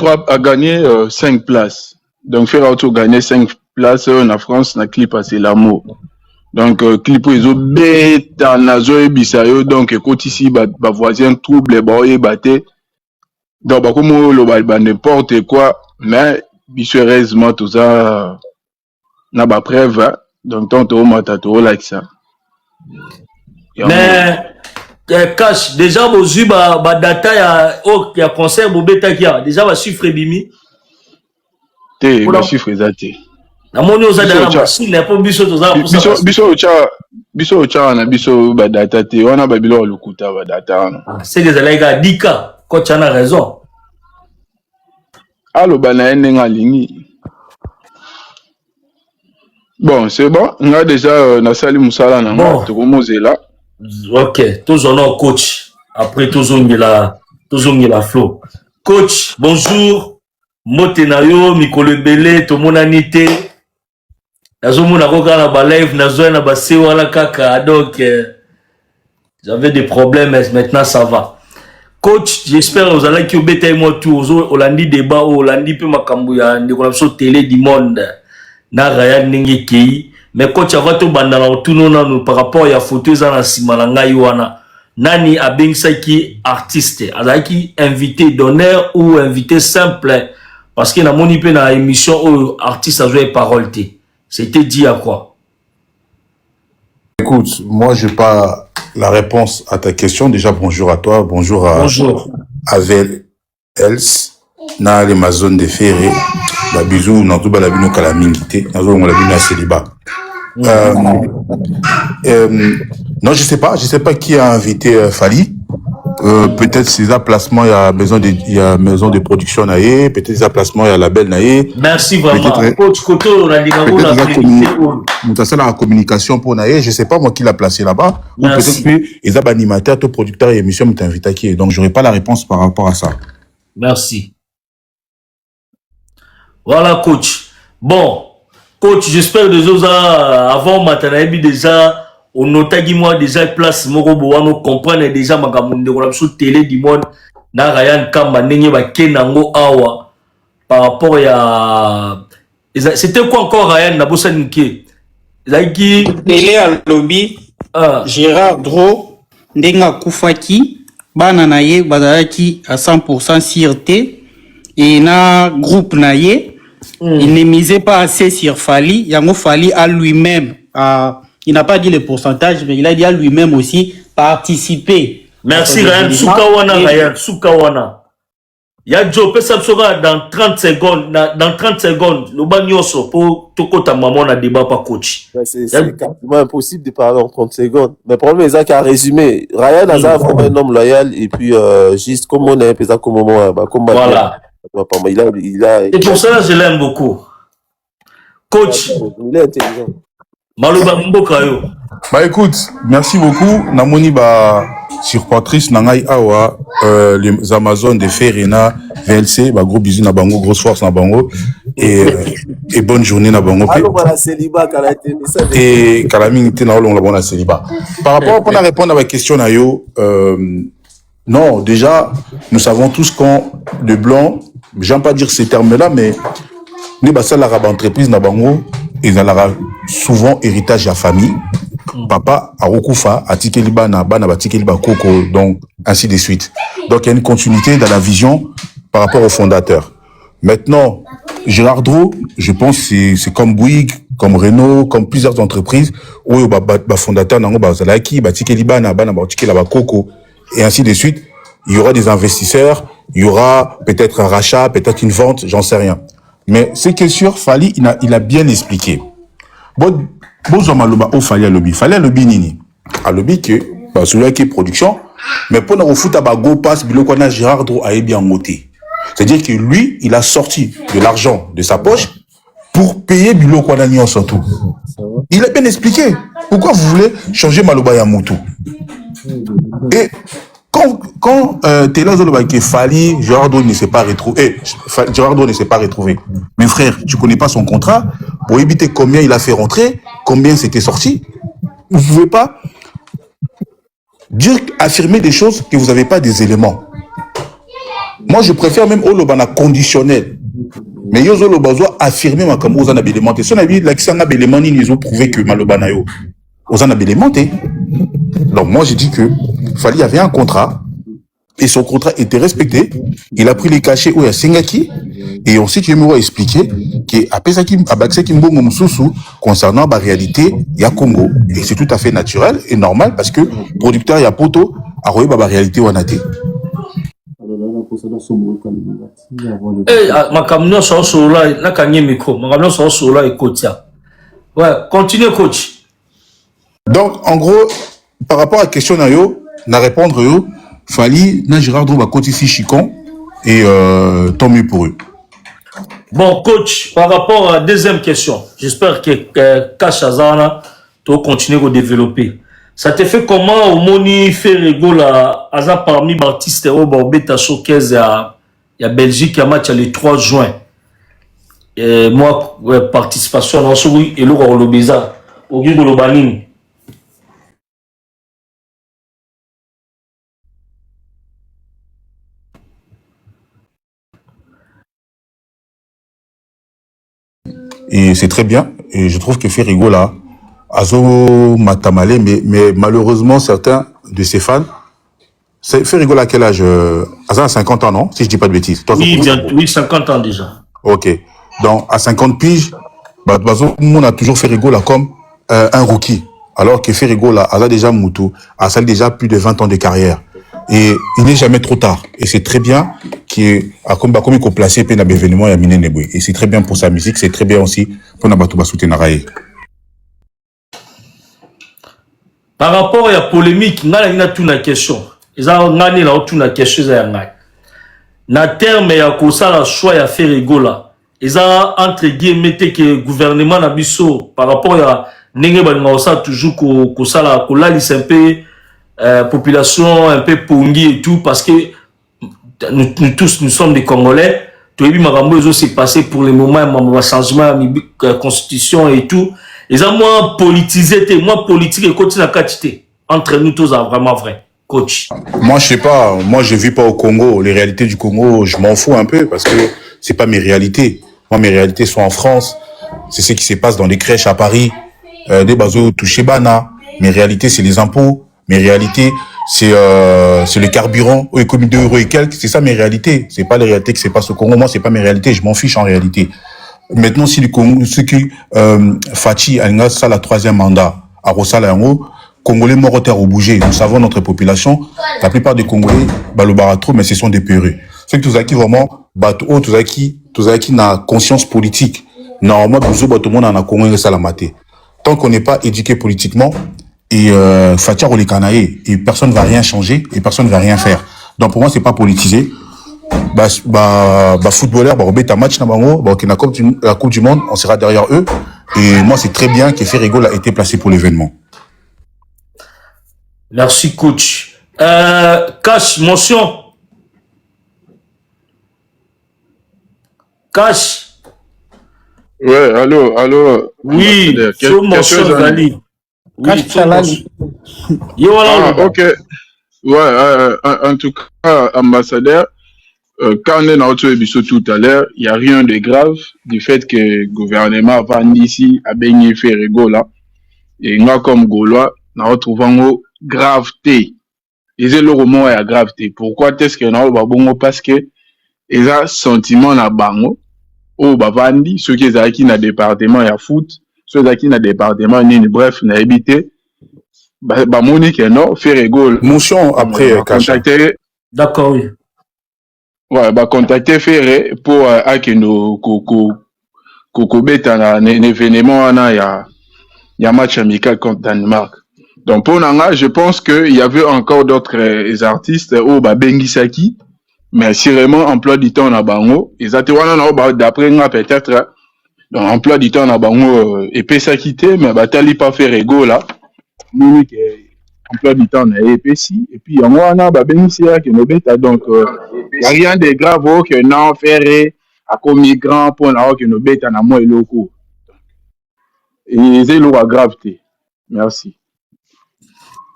5 places. Donc, faire auto gagner 5 places en France, na clip c'est l'amour. Donc, clip ils ont bête en azo et bisayo. Donc, écoute ici, voisin trouble, batté. Donc, comme n'importe quoi, mais, heureusement, tout ça, n'a pas preuve. Donc, tant que tu like ça. Mais cash déjà bozu ba data ya concert bobeta kia déjà ba chiffre bimi ba chiffre ezate na moni oza na machine po biso toza biso cha na biso ba data te wana ba bilo lokuta ba data c'est que les gars dika coach a raison allo bana ndenga lingi. Bon, c'est bon. On a déjà Nassali Moussala na Mozela. Ok, tous on a coach. Après tous on la flow. Coach, bonjour. Motenayo, Mikolo Belé, Tomonanité. Nazo mona koka na ba live, nazo na ba sewala kaka. Donc j'avais des problèmes, mais maintenant ça va. Coach, j'espère que vous allez que vous bêtez moi tout. Olandi débat, Olandi pe makambu ya ndeko na télé du monde. na Ryan ndenge kei mais coach avant to bandala otuno nanu par rapport ya photo za na sima na ngai wana nani abengisaki artiste azalaki invité d'honneur ou invité simple parce que na moni pe na émission où artiste a joué parole té c'était dit à quoi? Écoute, moi, je n'ai pas la réponse à ta question. Déjà, bonjour à toi, bonjour à Avel Els, na les mazones de ferré, la bisou, na tout la bino kalamingité, na zo la bino célibat. Non, je sais pas qui a invité Fali. Peut-être ces placements, il y a maison de production naïe, peut-être ces placements, il y a label naïe. Merci vraiment. Coach Koto, on a dit la communication pour naïe. Je sais pas moi qui l'a placé là-bas. Ou peut-être que les animateurs, les producteurs et émissions m'ont invité à qui. Donc, j'aurais pas la réponse par rapport à ça. Merci. Voilà, coach. Bon, coach, j'espère déjà avant Matanaïbi déjà. On notagi moi déjà place moko boano comprendre déjà magamunde on sur télé du monde na Ryan Kamba ndenge ba kenango awa par rapport à c'était quoi encore Ryan na bossa nké like télé à lobby Gérard Dro ndenga kufaki bana na ye bazalaki à 100% sûreté et na groupe na ye il ne misait pas assez sur Fali yango Fali à lui-même il n'a pas dit le pourcentage, mais il a dit à lui-même aussi participer. Merci Ryan Soukawana, Ryan Soukawana. Ya Joe Pesapsoga dans 30 secondes, dans 30 secondes, le bagnoso pour tout côté maman na débat pas coach. C'est quasiment impossible de parler en 30 secondes. Mais le problème est qu'à résumer, Ryan a vraiment un homme loyal et puis juste comme on est pesant comme moi, comme voilà. Il a. Et pour ça je l'aime beaucoup. Coach. Il est intelligent. Malouba Mboka yo. Bah écoute, merci beaucoup. Namoni ba surpatrice nangai awa les Amazones de Ferrena VLC, bah gros bisous na bango, grosse force na bango et bonne journée na bango. Et Kalaming te na olong la bonne célibat. Par rapport pour répondre à la question na yo non, déjà nous savons tous quand le blanc, j'aime pas dire ces termes-là mais ne ba ça la rab entreprise na bango et dans la souvent héritage à famille. Papa a Rokufa, a Tikeliba, Bana, Tikeliba Koko, donc ainsi de suite. Donc il y a une continuité dans la vision par rapport au fondateur. Maintenant, Gérard Dro, je pense que c'est comme Bouygues, comme Renault, comme plusieurs entreprises où le fondateur n'a Zalaki, Tikeliba, Bana, Tikeliba Koko, et ainsi de suite. Il y aura des investisseurs, il y aura peut-être un rachat, peut-être une vente, j'en sais rien. Mais ce qui est sûr, Fali, il a bien expliqué. Bon, fallait lobby nini. A lobby que, celui qui est production, mais pour nous foutre à go pass, biloko na Gérard Dro a bien moté. C'est-à-dire que lui, il a sorti de l'argent de sa poche pour payer biloko na nyon surtout. Il a bien expliqué. Pourquoi vous voulez changer Maloba ya Moutou? Et quand Taylor Zoloba qui Fali, Gérard Dro ne s'est pas retrouvé. Gérard Dro ne s'est pas retrouvé. Mais frère, tu connais pas son contrat. Pour éviter combien il a fait rentrer, combien c'était sorti. Vous pouvez pas affirmer des choses que vous n'avez pas des éléments. Moi, je préfère même Olobana conditionnel. Mais yo Zoloba doit affirmer ma comme aux éléments. Si on a vu l'accent à éléments, ils ont prouvé que Malobana yo aux éléments. Donc moi, j'ai dit que Fali y avait un contrat. Et son contrat était respecté. Il a pris les cachets où il y a Singaki. Et ensuite, je me expliquer qu'après ça, concernant la réalité, il y a Congo. Et c'est tout à fait naturel et normal parce que le producteur, il y a Poto, a revu la réalité où on a été. Ma camion sur là, la cagné micro. Ma camion sur là et coach. Ouais, continue, coach. Donc, en gros, par rapport à la question, na répondre, Fali, na Gérard Dro, côté ici, Chicon, et tant mieux pour eux. Bon, coach, par rapport à la deuxième question, j'espère que Kachazana, tu vas continuer à développer. Ça te fait comment au Moni Ferrego là, parmi les artistes au Barbeta Showcase à Belgique, à match le 3 juin. Et moi, participation dans ce oui, et l'eau au Lobeza, au Guido Lobanine. et c'est très bien. Et je trouve que Ferrigo là, Azo Matamale, mais malheureusement, certains de ses fans, Ferrigo là, à quel âge? Azo a 50 ans, non? Si je dis pas de bêtises. Toi, Oui, 50 ans déjà. Ok. Donc, à 50 piges, on a toujours Ferrigo là comme un rookie. Alors que Ferrigo là, a déjà Moutou, a déjà plus de 20 ans de carrière. Et il n'est jamais trop tard. Et c'est très bien qu'il comme il faut placer plein d'événements et Mine Neboué. Et c'est très bien pour sa musique, c'est très bien aussi pour Nabatouba Soutenaraye. Par rapport à la polémique, il y a toute une question. Il y a toute une question. Na terme ya kosala choix ya Ferrigo là. Ils ont entre guillemets que le gouvernement na biso par rapport à nenge ba toujours kosala kolalisa un peu population un peu pongi et tout parce que nous tous nous sommes des Congolais. Tout et puis marambo s'est passé pour le moment un changement de constitution et tout. Ils ont moins politisé, moins politique et continue à quantité. Entre nous tous, c'est vraiment vrai. Coach. Moi, je sais pas. Moi, je vis pas au Congo. Les réalités du Congo, je m'en fous un peu parce que c'est pas mes réalités. Moi, mes réalités sont en France. C'est ce qui se passe dans les crèches à Paris. Des bazos touchés bana. Mes réalités, c'est les impôts. Mes réalités, c'est le carburant. Au économie de € et quelques. C'est ça mes réalités. C'est pas les réalités qui se passent au Congo. Moi, c'est pas mes réalités. Je m'en fiche en réalité. Maintenant, si le Congo, ce qui, Fachi, a ça la 3e mandat, à Rosala, Congolais morts au bouger. Nous savons notre population. La plupart des Congolais, trop, mais ce sont des peureux. C'est que tous qui vraiment, tous qui n'a conscience politique. Normalement, tout le monde en a Congo ça la maté. Tant qu'on n'est pas éduqué politiquement, et Fatia ou les Canaïs, et personne ne va rien changer, et personne ne va rien faire. Donc pour moi, c'est pas politisé. Footballeur, beta match na bango, la Coupe du Monde, on sera derrière eux. Et moi, c'est très bien que Ferrigo a été placé pour l'événement. Merci, coach. Cash, mention. Cash. Ouais, allô. Oui, sur mention, Zali. Cash Chalali. Ok. Ouais, en tout cas, ambassadeur, quand on est dans notre émission tout à l'heure, il n'y a rien de grave du fait que le gouvernement va ici à baigner Ferrigo là. Et moi, comme Gaulois, nous retrouvons gravité. Et c'est le roman à gravité. Pourquoi est-ce que nous avons parce que il y a un sentiment na bango au bavandi ceux qui sont qui na département ya foot, ceux qui na département ni bref na habité ba monique non Ferrigo. Motion après contacter. D'accord, oui. Ouais, contacter Ferré pour que nos coco beta na un événement na ya match amical contre Danemark. Donc pour Nanga, je pense qu'il y avait encore d'autres artistes au Bengisaki, mais si vraiment emploi du temps na bango, ils étaient d'après moi peut-être donc emploi du temps na bango et pesa quitter mais tali pas Ferrigo là. Nous emploi du temps na epesi et puis moi na Bengisaki no beta donc il y a rien de grave que non Ferré à comme migrant pour na que no beta na moi loko. Et c'est la gravité. Merci.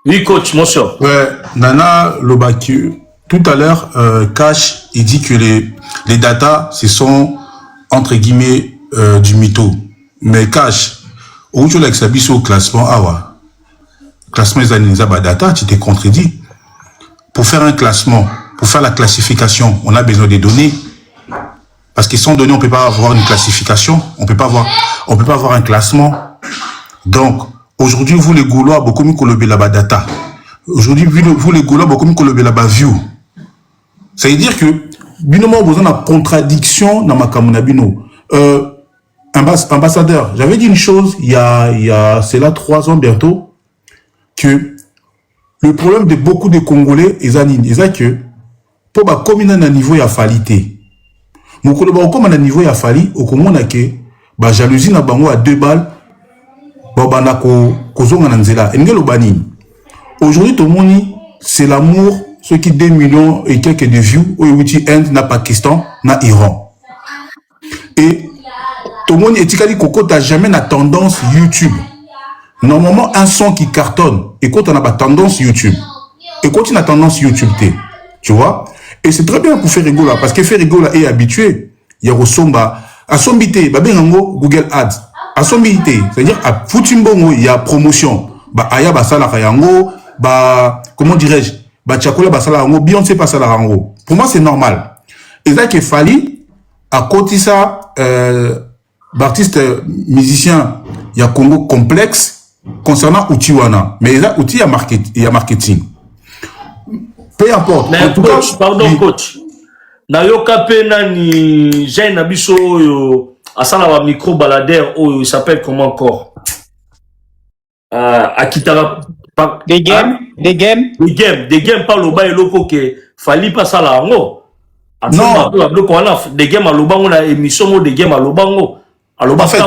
Oui, coach, mention. Ouais, Nana Lobaki, tout à l'heure, Cash, il dit que les datas, ce sont, entre guillemets, du mytho. Mais Cash, où tu l'as au classement, classement des années data, tu t'es contredit. Pour faire un classement, pour faire la classification, on a besoin des données. Parce que sans données, on ne peut pas avoir une classification, on ne peut pas avoir un classement. Donc, aujourd'hui, vous les Gaulois, beaucoup mieux que le data. Aujourd'hui, vous les Gaulois, beaucoup mieux que le view. Ça veut dire que, binomo, vous avez une contradiction dans ma kamunabino. Ambassadeur, j'avais dit une chose, c'est là 3 ans bientôt, que le problème de beaucoup de Congolais, c'est que, pour communiquer à un niveau, il y a falité. Comme à un niveau, il y a fallu, au Congo, on a que, jalousie na bango à 2 balles, aujourd'hui, tout le monde, c'est l'amour, ceux qui 2 millions et quelques de views, au Inde, na Pakistan, na Iran. Et tout le monde, et Coco, t'as jamais la tendance YouTube. Normalement, un son qui cartonne, et quand on a pas tendance YouTube, et quand on a tendance YouTube, tu vois, et c'est très bien pour Ferrigo là, parce que Ferrigo là est habitué. Il y a Rosomba, À sombité, babengango Google Ads. À sombité, c'est-à-dire à Futimbongo, il y a promotion. Bah aya basala kayango, bah comment dirais-je, bah Tchakola basala yango, Beyoncé basala yango. Pour moi c'est normal. Et ça qu'il fallait à côté ça l'artiste musicien, il y a Congo complexe concernant Utiwana, mais il y a outil il y a marketing. Peu importe. Mais en tout coach, cas, pardon coach. Nayoka pena ni j'ai un abisso asala wa micro baladeur il s'appelle comment encore Akitara Des games, des games. des games par le bas et loko que fali pas ça là ngo. Non. Des games à lobango na émission des games à lobango. En fait,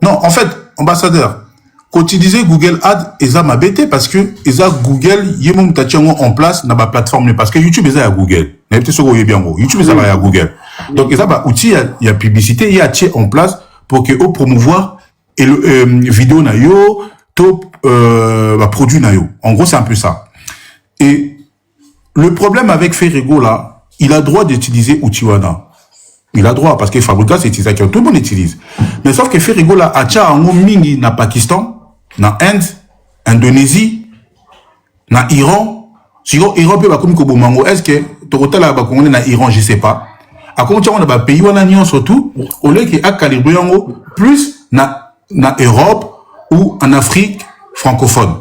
non, en fait, ambassadeur, quand tu disais Google Ads, ils ont m'abêté parce que ils ont Google, ils ont mis en place dans la plateforme parce que YouTube ils ont à Google. YouTube ils ont à Google. Donc ils ont un outil, il y a publicité, il y a en place pour que au promouvoir et le vidéo na yo, top produit na yo. En gros c'est un peu ça. Et le problème avec Ferrego là, il a droit d'utiliser Utiwana. Il a droit parce que Fabrica c'est utilisateur, tout le monde utilise. Mais sauf que Ferrego là, a un mingi na Pakistan, na Inde, Indonésie, na Iran. Si Iran peut comme Kobomango, est-ce que Total là ba na Iran, je sais pas. À comment on a ba pays wana nion surtout, au lieu que a calibré plus na Europe ou en Afrique francophone.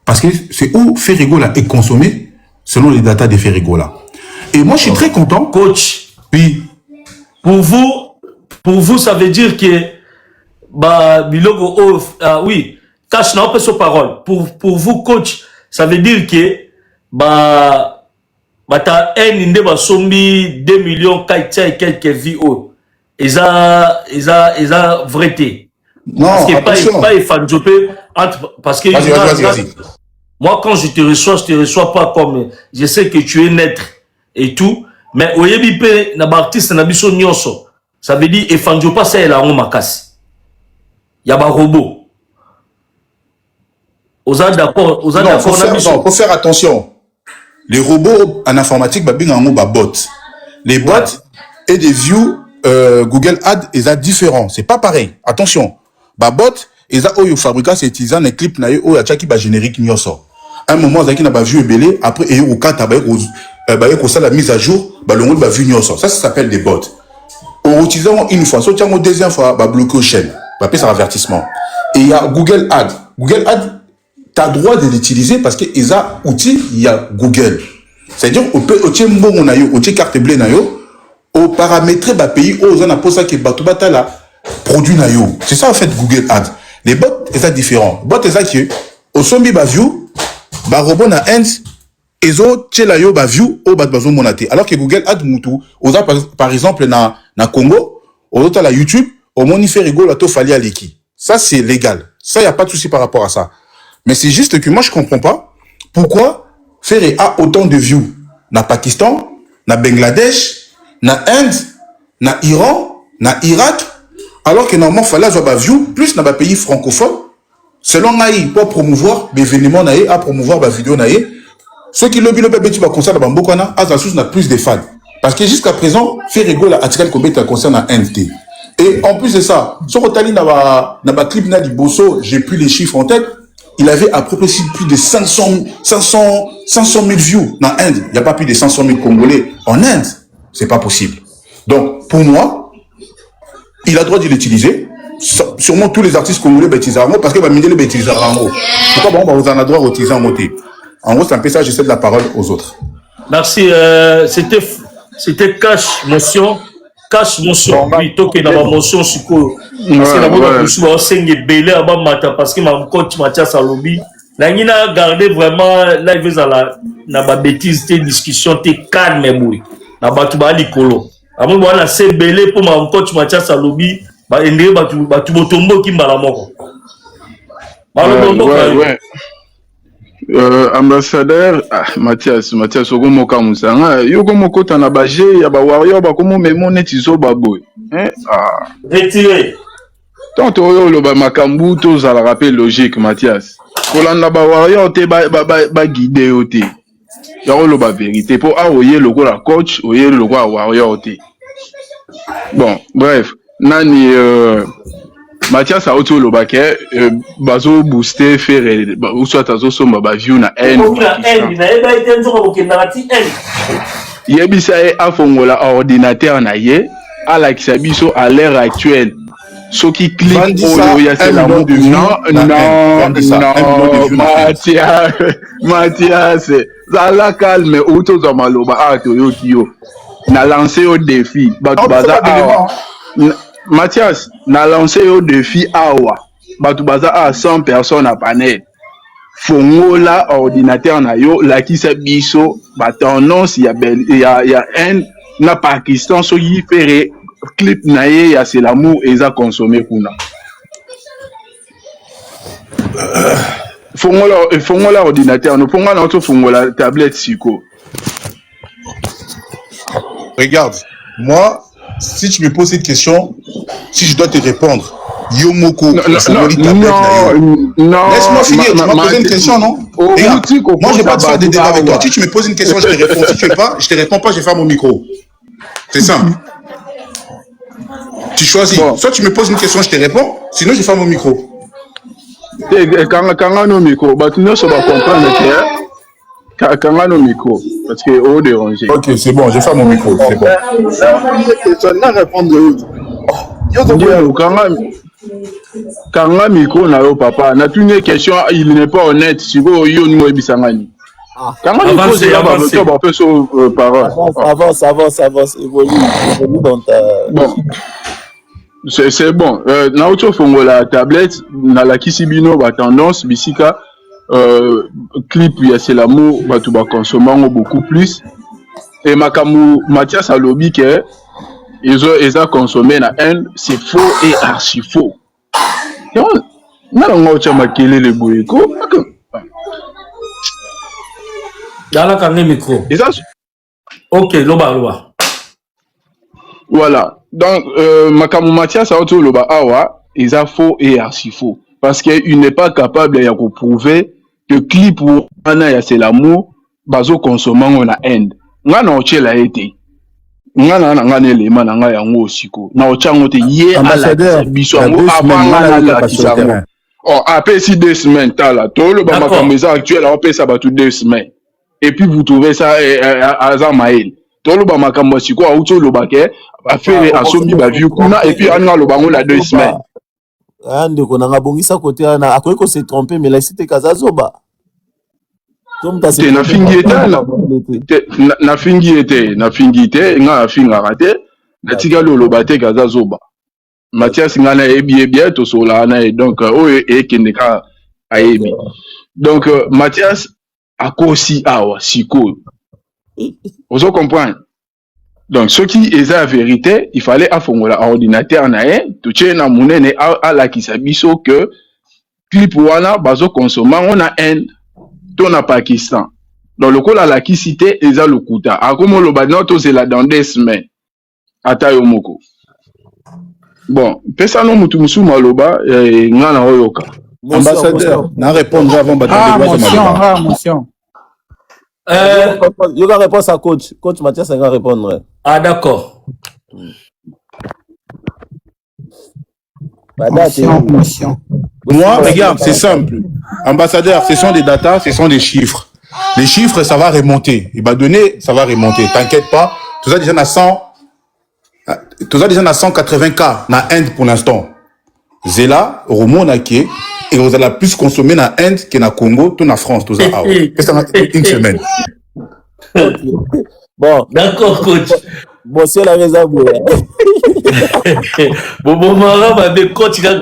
Parce que c'est où Ferrego là est consommé selon les datas de Ferrego là. Et moi je suis très content. Coach. Oui. Pour vous, ça veut dire que, bah, Bilogo, oui, cache n'a pas sa parole. Pour vous, coach, ça veut dire que, bah, t'as un inde, bah, sombi, 2 millions, quelques vies, et ça, vérité. Non, parce que attention. parce que, vas-y. moi, quand je te reçois pas comme, je sais que tu es naître et tout, mais au yebipe na artiste na biso nyonso ça veut dire efanjo pas ça la on makasi ya ba robot aux d'accord faut faire attention. Les robots en informatique babinga ngo ba bot. Les bots et des views Google Ads ils sont différents, c'est pas pareil. Attention. Ba bot ils a oyo fabrika c'est utilisant les clips na yo oyo achaki ba générique nyonso. Un moment zaki na ba view belé après et au kata ba ça la mise à jour bah le monde va venir ça s'appelle des bots. En utilisant une fois soit tiens deuxième fois bah bloquer aux chaînes bah payer ça avertissement. Et il y a Google Ads tu as droit de l'utiliser parce que ils a outil il y a Google, c'est-à-dire on peut au tien bon on a yo au tien carte bleue na yo au paramétrer bah pays aux on a pour ça que bah tout bata là produit na yo, c'est ça en fait Google Ads. Les bots ils sont différents. Bots ils qui au sombi bah view bah robot na ends et zo tchela yo ba view au bas bazo monaté alors que Google Ads mutu oza par exemple na Congo au la YouTube au moni fait rigolo la to fali aleki, ça c'est légal, ça y a pas de souci par rapport à ça. Mais c'est juste que moi je comprends pas pourquoi faire a autant de views na Pakistan, na Bangladesh, na Inde, na Iran, na Irak alors que normalement fallait avoir ba view plus na ba pays francophones selon naï pour promouvoir l'événement naï à promouvoir ba vidéo naï. Ceux qui lobby le bébé va concert dans Bambokana, Azasus n'a plus de fans. Parce que jusqu'à présent, Ferrego la Atical Kobe un concert à NT. Et en plus de ça, sur Otali n'a pas clip n'a Bosso, j'ai plus les chiffres en tête, il avait à peu près plus de 500 000 views dans Inde. Il n'y a pas plus de 500 000 Congolais en Inde. C'est pas possible. Donc, pour moi, il a le droit de l'utiliser. Sûrement tous les artistes congolais utilisent parce que va miner les utilisent pourquoi bon, vous en avez droit d'utiliser en moté. En gros, c'est un peu ça, je cède la parole aux autres. Merci. C'était cash motion. Cash motion. Oui, toqué dans la motion, c'est quoi? Parce que la bonne motion, on s'est belé à Bamata parce que ma coach Mathias Alobi. Là, il a gardé vraiment, là, il veut la bêtise, tes discussions, tes calme, oui. La batouba likolo. Avant, on a s'est belé pour ma coach Mathias Alobi. Bah, il y a batoubotombo qui m'a la mort. Ouais. Ambassadeur Mathias Ogomoka Musanga yoko moko tana baje ya ba warrior ba komo memo netizo baboy retiré tonto yo lo ba makambu to za la rappel logique Mathias kolanda ba warrior te ba guider yote ya lo ba vérité pour aoyer le la coach oyer le warrior te Bon, bref. Nani, Mathias a auto lobake, bazo booster, faire, ou soit azo somba, view na N. Yebisa e afongola ordinateur na ye, à la kisabiso à l'heure actuelle. Ce qui clique au ya c'est la mode Mathias, ça la calme, auto za maloba ato yo kiyo. Na lancé au défi, Batubaza awa. Mathias, na lancé au défi awa. Batubaza a 100 personnes à panel. Fongola ordinateur na yo, la qui se biso, tendance ya un na Pakistan so yi fere clip na ye ya c'est l'amour et ça consommé kuna. Fongola ordinateur, no fongola auto fongola tablette siko. Regarde, moi, si tu me poses cette question, si je dois te répondre, Yomoko, non, laisse-moi finir, tu m'as posé une question, non? Regarde, moi, je n'ai pas de faire des débats avec toi. Si tu me poses une question, je te réponds. Si tu veux pas, je te réponds pas, je ferme mon micro. C'est simple. Tu choisis. Bon. Soit tu me poses une question, je te réponds, sinon je ferme mon micro. Quand on a micro, tu ne sais pas comprendre quand on a micro, parce que au déranger. Ok, c'est bon, je ferme mon micro. C'est bon. Quand on a micro, papa, na une question, il n'est pas honnête. Si vous avez une bisangani. Quand on a micro, c'est là, on peut se parole. Avance, évolue dans ta. Bon. C'est bon. Na auto fongo la tablette, na la kisibino ba tendance bisika clip ya c'est l'amour ba tout ba consommer beaucoup plus. Et makamu Mathias a lobby que ils ont consommé na haine, c'est faux et archi faux. Na ngo chama kele le boyeko. Dans la carnet micro. Ok, loba. Voilà. Donc, Makamu Mathias a autour le awa, ils ont faux et archi faux. Parce qu'il n'est pas capable de prouver que clip ou ana ya c'est l'amour, bazo consommant on a haine. Ngana oche la été. Ngana ngane le mananga ya ngo osiko. Na ochango te ye ambassadeur bisango avant ngana la kisango. Oh, après 2 semaines, t'as tout le Makamu actuel, on paye ça ba tout 2 semaines. Et puis vous trouvez ça à Zamaël. Tout le Makamu osiko a autour le baquet. A fait à sombi ba vieux kuna et puis on a le bango la 2 semaines. Ande ko nanga bongisa côté ana akoy ko se tromper mais là c'était Kazazoba. Te na fingi était nga finga raté na tika lo baté Kazazoba. Mathias ngana ebi to sola na donc o e kendeka ayebi. Donc Mathias akosi awa siko. Vous comprenez? Donc, ce qui est la vérité, il fallait affongola ordinateur nae, tout tient na mounene à la kisabiso que clip wana bazo consommer on a un ton à Pakistan. Donc, le coup la cité ils a le kuta. A comme le badnoto c'est là dans 2 semaines. Ata yomoko. Bon, pesa no mutu musu maloba ngana oyoka. Ambassadeur, n'a répondre avant motion. Il y a réponse à coach. Coach Mathias va répondre. Ah, d'accord. Motion. Moi, regarde, c'est simple. Ambassadeur, ce sont des datas, ce sont des chiffres. Les chiffres, ça va remonter. Il va donner, ça va remonter. T'inquiète pas. Tout ça déjà na 180 cas na Inde pour l'instant. Zela, Romo Naki, et vous allez plus consommer na Inde que na Congo, tout na France, tout ça. Une semaine. Bon. D'accord, coach. Bon, c'est la raison. Bon, coach, il a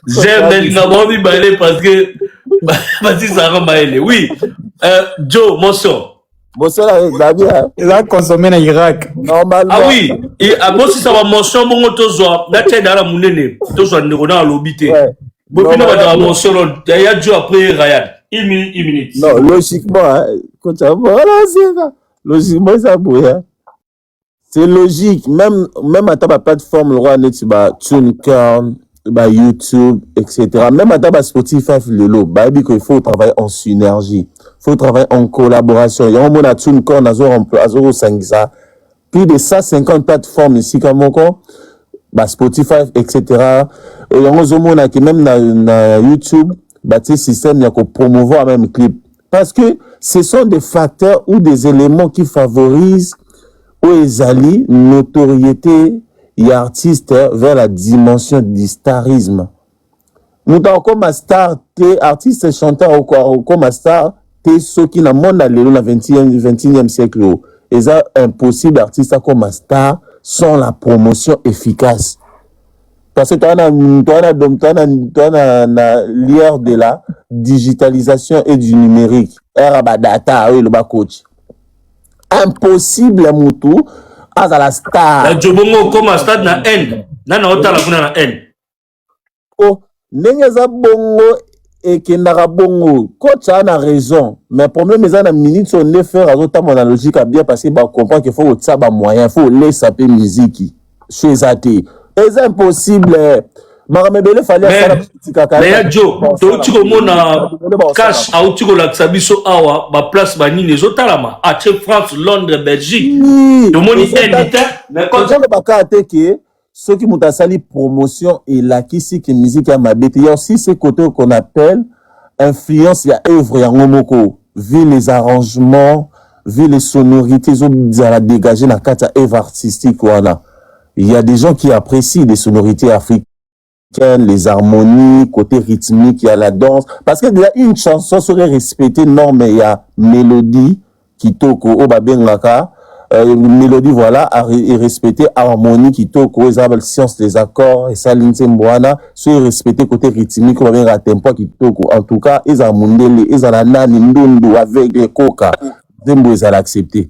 j'aime les parce que ça va m'aider. Oui. Joe, motion. Bon, c'est la bien. Il a consommé en Irak. Normalement. Ah oui. Et bon, si ça va mention, bon, tozoa. D'ailleurs, dans la mounene, tozoa neurona à l'obité. Bon, puis, on va dans la mention, il y a Joe après Ryan. 1 minute. Non, logiquement, quand ça voilà, c'est ça. Logiquement, ça bouille. C'est logique. Même à ta plateforme, le roi net, TuneCorn, YouTube, etc. Même à ta Spotify, il faut travailler en synergie. Il faut travailler en collaboration. Il y a un monde à tout corps, Azoro Sangisa. Plus de 150 plateformes ici, comme encore, Spotify, etc. Il y a un monde qui même na YouTube, système, il y a promouvoir même clip. Parce que ce sont des facteurs ou des éléments qui favorisent aux alliés notoriété et artistes vers la dimension du starisme. Nous avons comme star, artiste chanteur ou comme star, ceux qui n'ont pas dans le 21e siècle. Et c'est impossible artiste comme star sans la promotion efficace. Parce que tu as l'ère de la digitalisation et du numérique. Data, oui, le coach. Impossible à Moutou, à la star. La Jobongo comme star na N. Nana ota la kuna na N. Oh, n'engeza bongo et kendara bongo. Coach a raison. Mais le problème est que minute on ne fait pas la logique à bien parce qu'il comprend qu'il faut ça ba moyen, il faut laisser sa musique. Chez athée. C'est impossible. Mais Joe, tu as cash à Outiko Laxabiso Awa, ma place Banine, Zotalama, à France, Londres, Belgique. Tout le monde est mais quand on va ceux qui m'ont sali promotion et la qui c'est que musique à ma bête, il y a aussi ces côtés qu'on appelle influence, il y a œuvre, il y a ngomoko, vu les arrangements, vu les sonorités, ils ont dégagé la carte à œuvre artistique, voilà. Il y a des gens qui apprécient les sonorités africaines, les harmonies, côté rythmique, il y a la danse. Parce qu'il y a une chanson serait respectée, non, mais il y a mélodie, qui toko, obabengaka, mélodie, voilà, est respectée, harmonie, qui toko, la science des accords, et ça, l'intemboana, soit respecté côté rythmique, obabengaka tempo, qui toko. En tout cas, ils ont mondele, ils ont la nani, ndondo, avec les coca, zembo, ils ont accepté.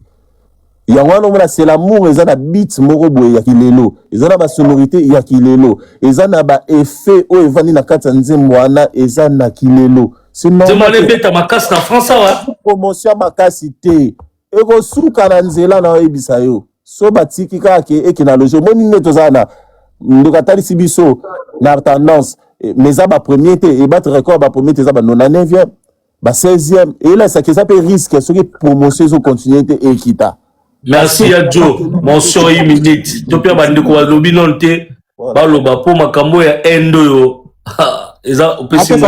C'est l'amour, ils ont la beat, morobo, yakilelo. Ils ont la sonorité, yakilelo. Ils ont la effet, oh, ils vont na katanze mwana, ils ont la kilelo. C'est normal. Demandez bête ma casse en France, ouais. Promotion ma cassité. Et go sou kananzela na ebisayo. So batiki ka ke e kinalojo. Moni netozana. Ndokatali sibiso na tendance. Mais ça ba premier té et battre record ba premier té ça ba 99e, ba 16e. Et là ça que ça peut risque ce qui promotion so continuité et kita. Merci à Joe. Mention immédiate. Topia bandeko wa lobi nonte. Baloba po makambo ya endo yo. Eza opesi mo.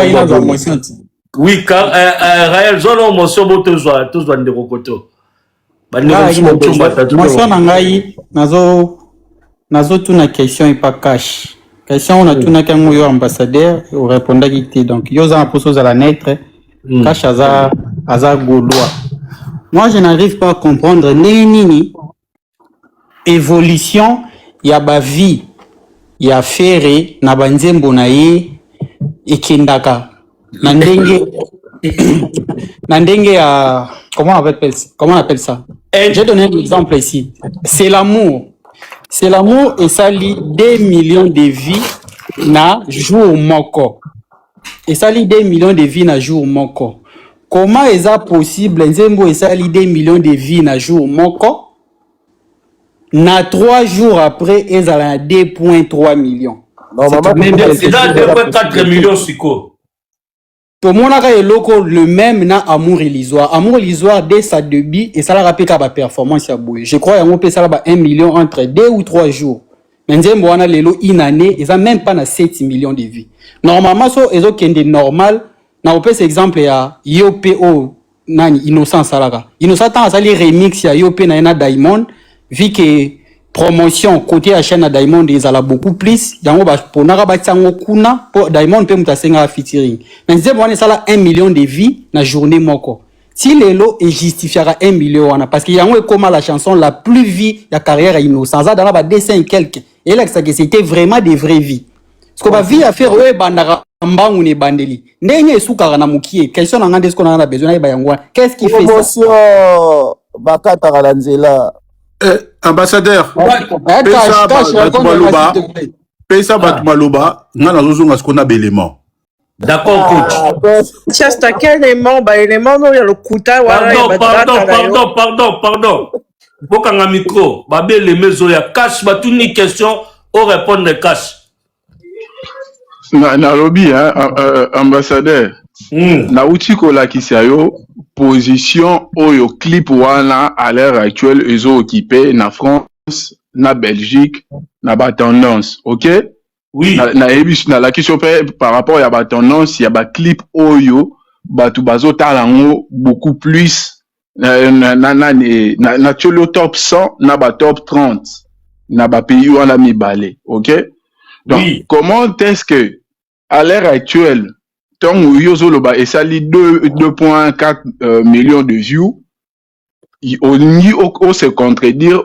Oui, car Raël zolo mention boto zwa tous bandeko koto. Bandeko mata. Mention na ngai nazo tuna question et pas cash. Question on a tuna kango yo ambassadeur au répondaki te donc yo za poso za la naître cash aza gaulois. Moi, je n'arrive pas à comprendre nini évolution ya ba vie ya fere na banzembo na ye ekendaka na ndenge ya comment on appelle ça. J'ai donné un exemple ici. C'est l'amour et ça lit 2 millions de vies na jour moko. Et ça lit 2 millions de vies na jour moko. Comment est-ce possible nzembo esali 2 millions de vies na jour moko na 3 jours après ezala 2.3 millions. C'est dans 2.4 millions siko. Tout le monde a le même na amour illusoire. Amour illusoire dès sa début et ça la rappelle ba performance ya boye. Je crois yango pe ça ba 1 million entre 2 ou 3 jours. Mais nzembo wana lelo une année et ça même pas na 7 millions de vies. Normalement so ezo kende normal. Na opes exemple ya YOPO nani Innocent Salaka. Innocent a sali remix ya YOP na ena Diamond vu que promotion côté à chaîne na Diamond ils ala beaucoup plus yango ba ponaka ba tsango kuna pour Diamond pe mutasenga featuring. Mais c'est bon sala 1 million de vies na journée moko. Si lelo et justifiera 1 million wana parce que yango est comme la chanson la plus vie ya carrière à Innocent ça dans la dessin quelques et là que c'était vraiment des vraies vies. Ce qu'on va vie à faire ouais bandara mbangu ni bandeli ndenge esukaka na mukie question na ngande siko na besoin ba yangwa qu'est-ce qui fait ça bakata kalanzela ambassadeur pesa batmaloba nga nazozonga siko na belément. D'accord coach. Chasta quel élément ba élément non ya le kuta wala pardon bokanga micro ba bele mezo ya cash batuni question au répondre cash. Na lobby, ambassadeur, na uti kolakisa yo position oyo clip wana à l'heure actuelle ils ont occupé na France na Belgique na ba tendance ok Oui. na la question par rapport à ba tendance il y a ba clip oyo batu bazo talango beaucoup plus na tcholo top 100 na ba top 30 na ba pays wana mibale ok donc Oui. comment est-ce que à l'heure actuelle tant Yozoloba et ça lit 2.4 millions de views on se contredire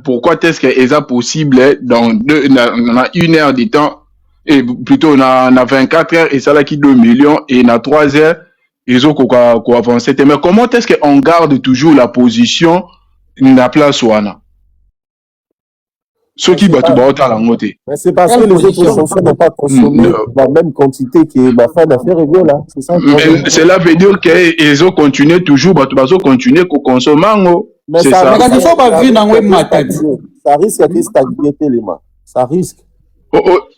pourquoi est-ce que est possible dans une heure de temps et plutôt na 24 heures et ça là qui 2 millions et na 3 heures ils ont quoi avancer mais comment est-ce qu'on garde toujours la position na place wana ceux qui battent la motte. Mais c'est parce que les autres chansons n'ont pas consommé la même quantité que ma fan a fait régler là. C'est ça. Cela veut dire qu'ils ont continué toujours, ils ont continué à consommer. Mais ça risque de stagner tellement. Ça risque.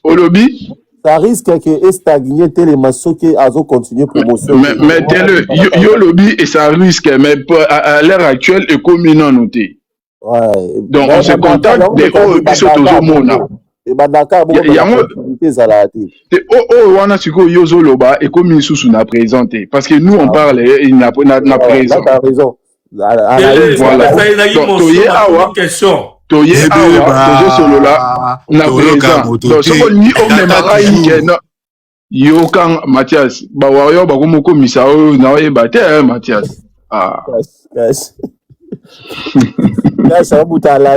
Au lobby? Ça risque de stagner tellement ceux qui ont continué promotion. Mais le lobby et ça risque, mais à l'heure actuelle, est comme une noté. Ouais. Donc on se contente de biso tozomona. Wana siko yozoloba et comme isusu na présenté parce que nous on parle il n'a présent. T'as raison. Voilà. Toye awa toye awa tozosolola na présent. Donc soko ni on ne mara ingena yo kan Mathias ba wayo ba komoko misao na oyeba te Mathias. Ah. Là, ça va la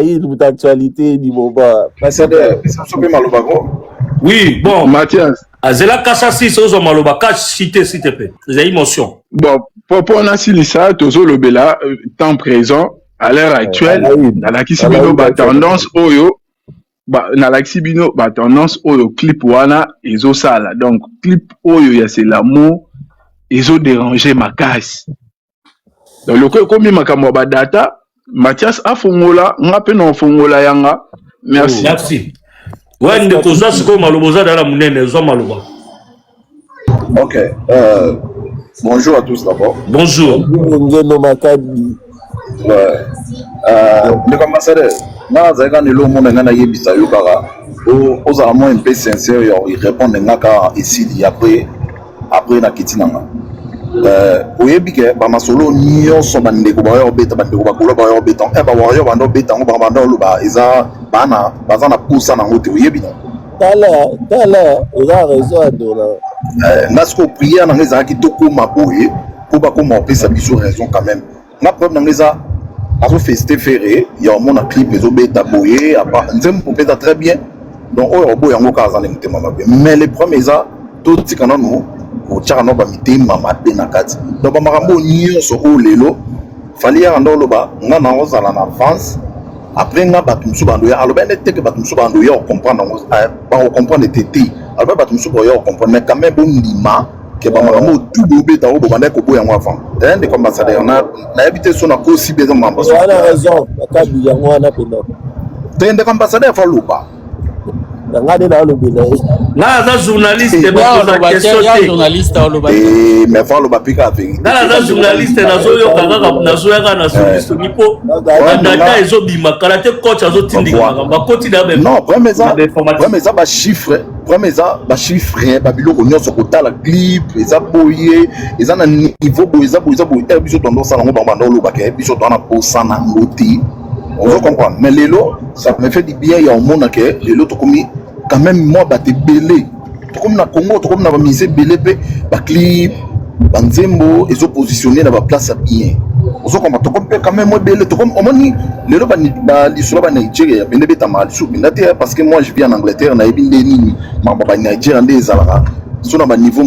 actualité du moment. Oui, bon. Mathias. Azela Kassassi, c'est aux Maloba. Cité, s'il te plaît. Les émotions. Bon, pour Nassilissa, Tozo Lobela, temps présent, à l'heure actuelle, dans la Kisibino, tendance Oyo, dans la Kisibino, tendance Oyo, clip Wana, et zo sala. Donc, clip Oyo, c'est l'amour, et zo déranger ma casse. Donc, le coup, comme il data, Mathias a fongola, on appelle non fongola yanga. Merci. Merci. Ouais, ne cause ce qu'on malobosa dans la monnaie, ne sont maloba. Ok. Bonjour à tous d'abord. Bonjour. Ouais. Le ambassadeur, na zaga ne lo mona ngana yebisa yo kaka. Aux amants un peu sincère, ils répondent ngaka ici après na kitinanga. Oyebi ke ba masolo nyonso bandeko ba beta bandeko ba kola ba beta ba wayo bando beta ngo ba bando luba eza bana bazana pousa na ngote oyebi na tala oza raison adona ngasko prière na ngeza ki toko maboye pour ba ko pesa biso raison quand même na preuve na ngeza azo feste ferré ya mona clip ezo beta boye apa nzem pour pesa très bien donc oyo boye ngo kaza na mutema mabe mais les premiers a tout tikana no tchaka no ba mitema mabe na kati donc ba makambo nyonso o lelo fali ya ndolo ba nga na ozala na France après nga batu musu bando ya aloba ne teke batu musu bando ya comprendre ba comprendre tete aloba batu musu ya comprendre mais quand même bon ndima ke ba makambo tout bobé ta obo banda ko boya ngo avant de comme ambassadeur na habité so na ko si besoin mamba so ana raison akabi ya ngwana pena tende comme ambassadeur fa lupa ngade na lobela Là, un journaliste, journaliste, mais faut le papier avec. Là, un journaliste, non, premier ça, bah chiffre, babilo qu'on sur côté la clip, les aboyés, ils ont un niveau boy, biso tendance à l'envoi dans le bac, biso dans la pose na ngoti. On veut comprendre, mais les lots, ça me fait du bien, il y a un monde que les lots comme quand même moi bah t'es belé. Comme na Congo, comme na misé belé pe ba clip, ba nzembo, ils ont positionné dans la place à bien. On se comprend, quand même moi belé, comme on m'a les lots ba l'isura ba Nigeria, ben beta mal sous, parce que moi je vis en Angleterre, na ebin deni, ma ba Nigeria ndé zalaka. Sur un niveau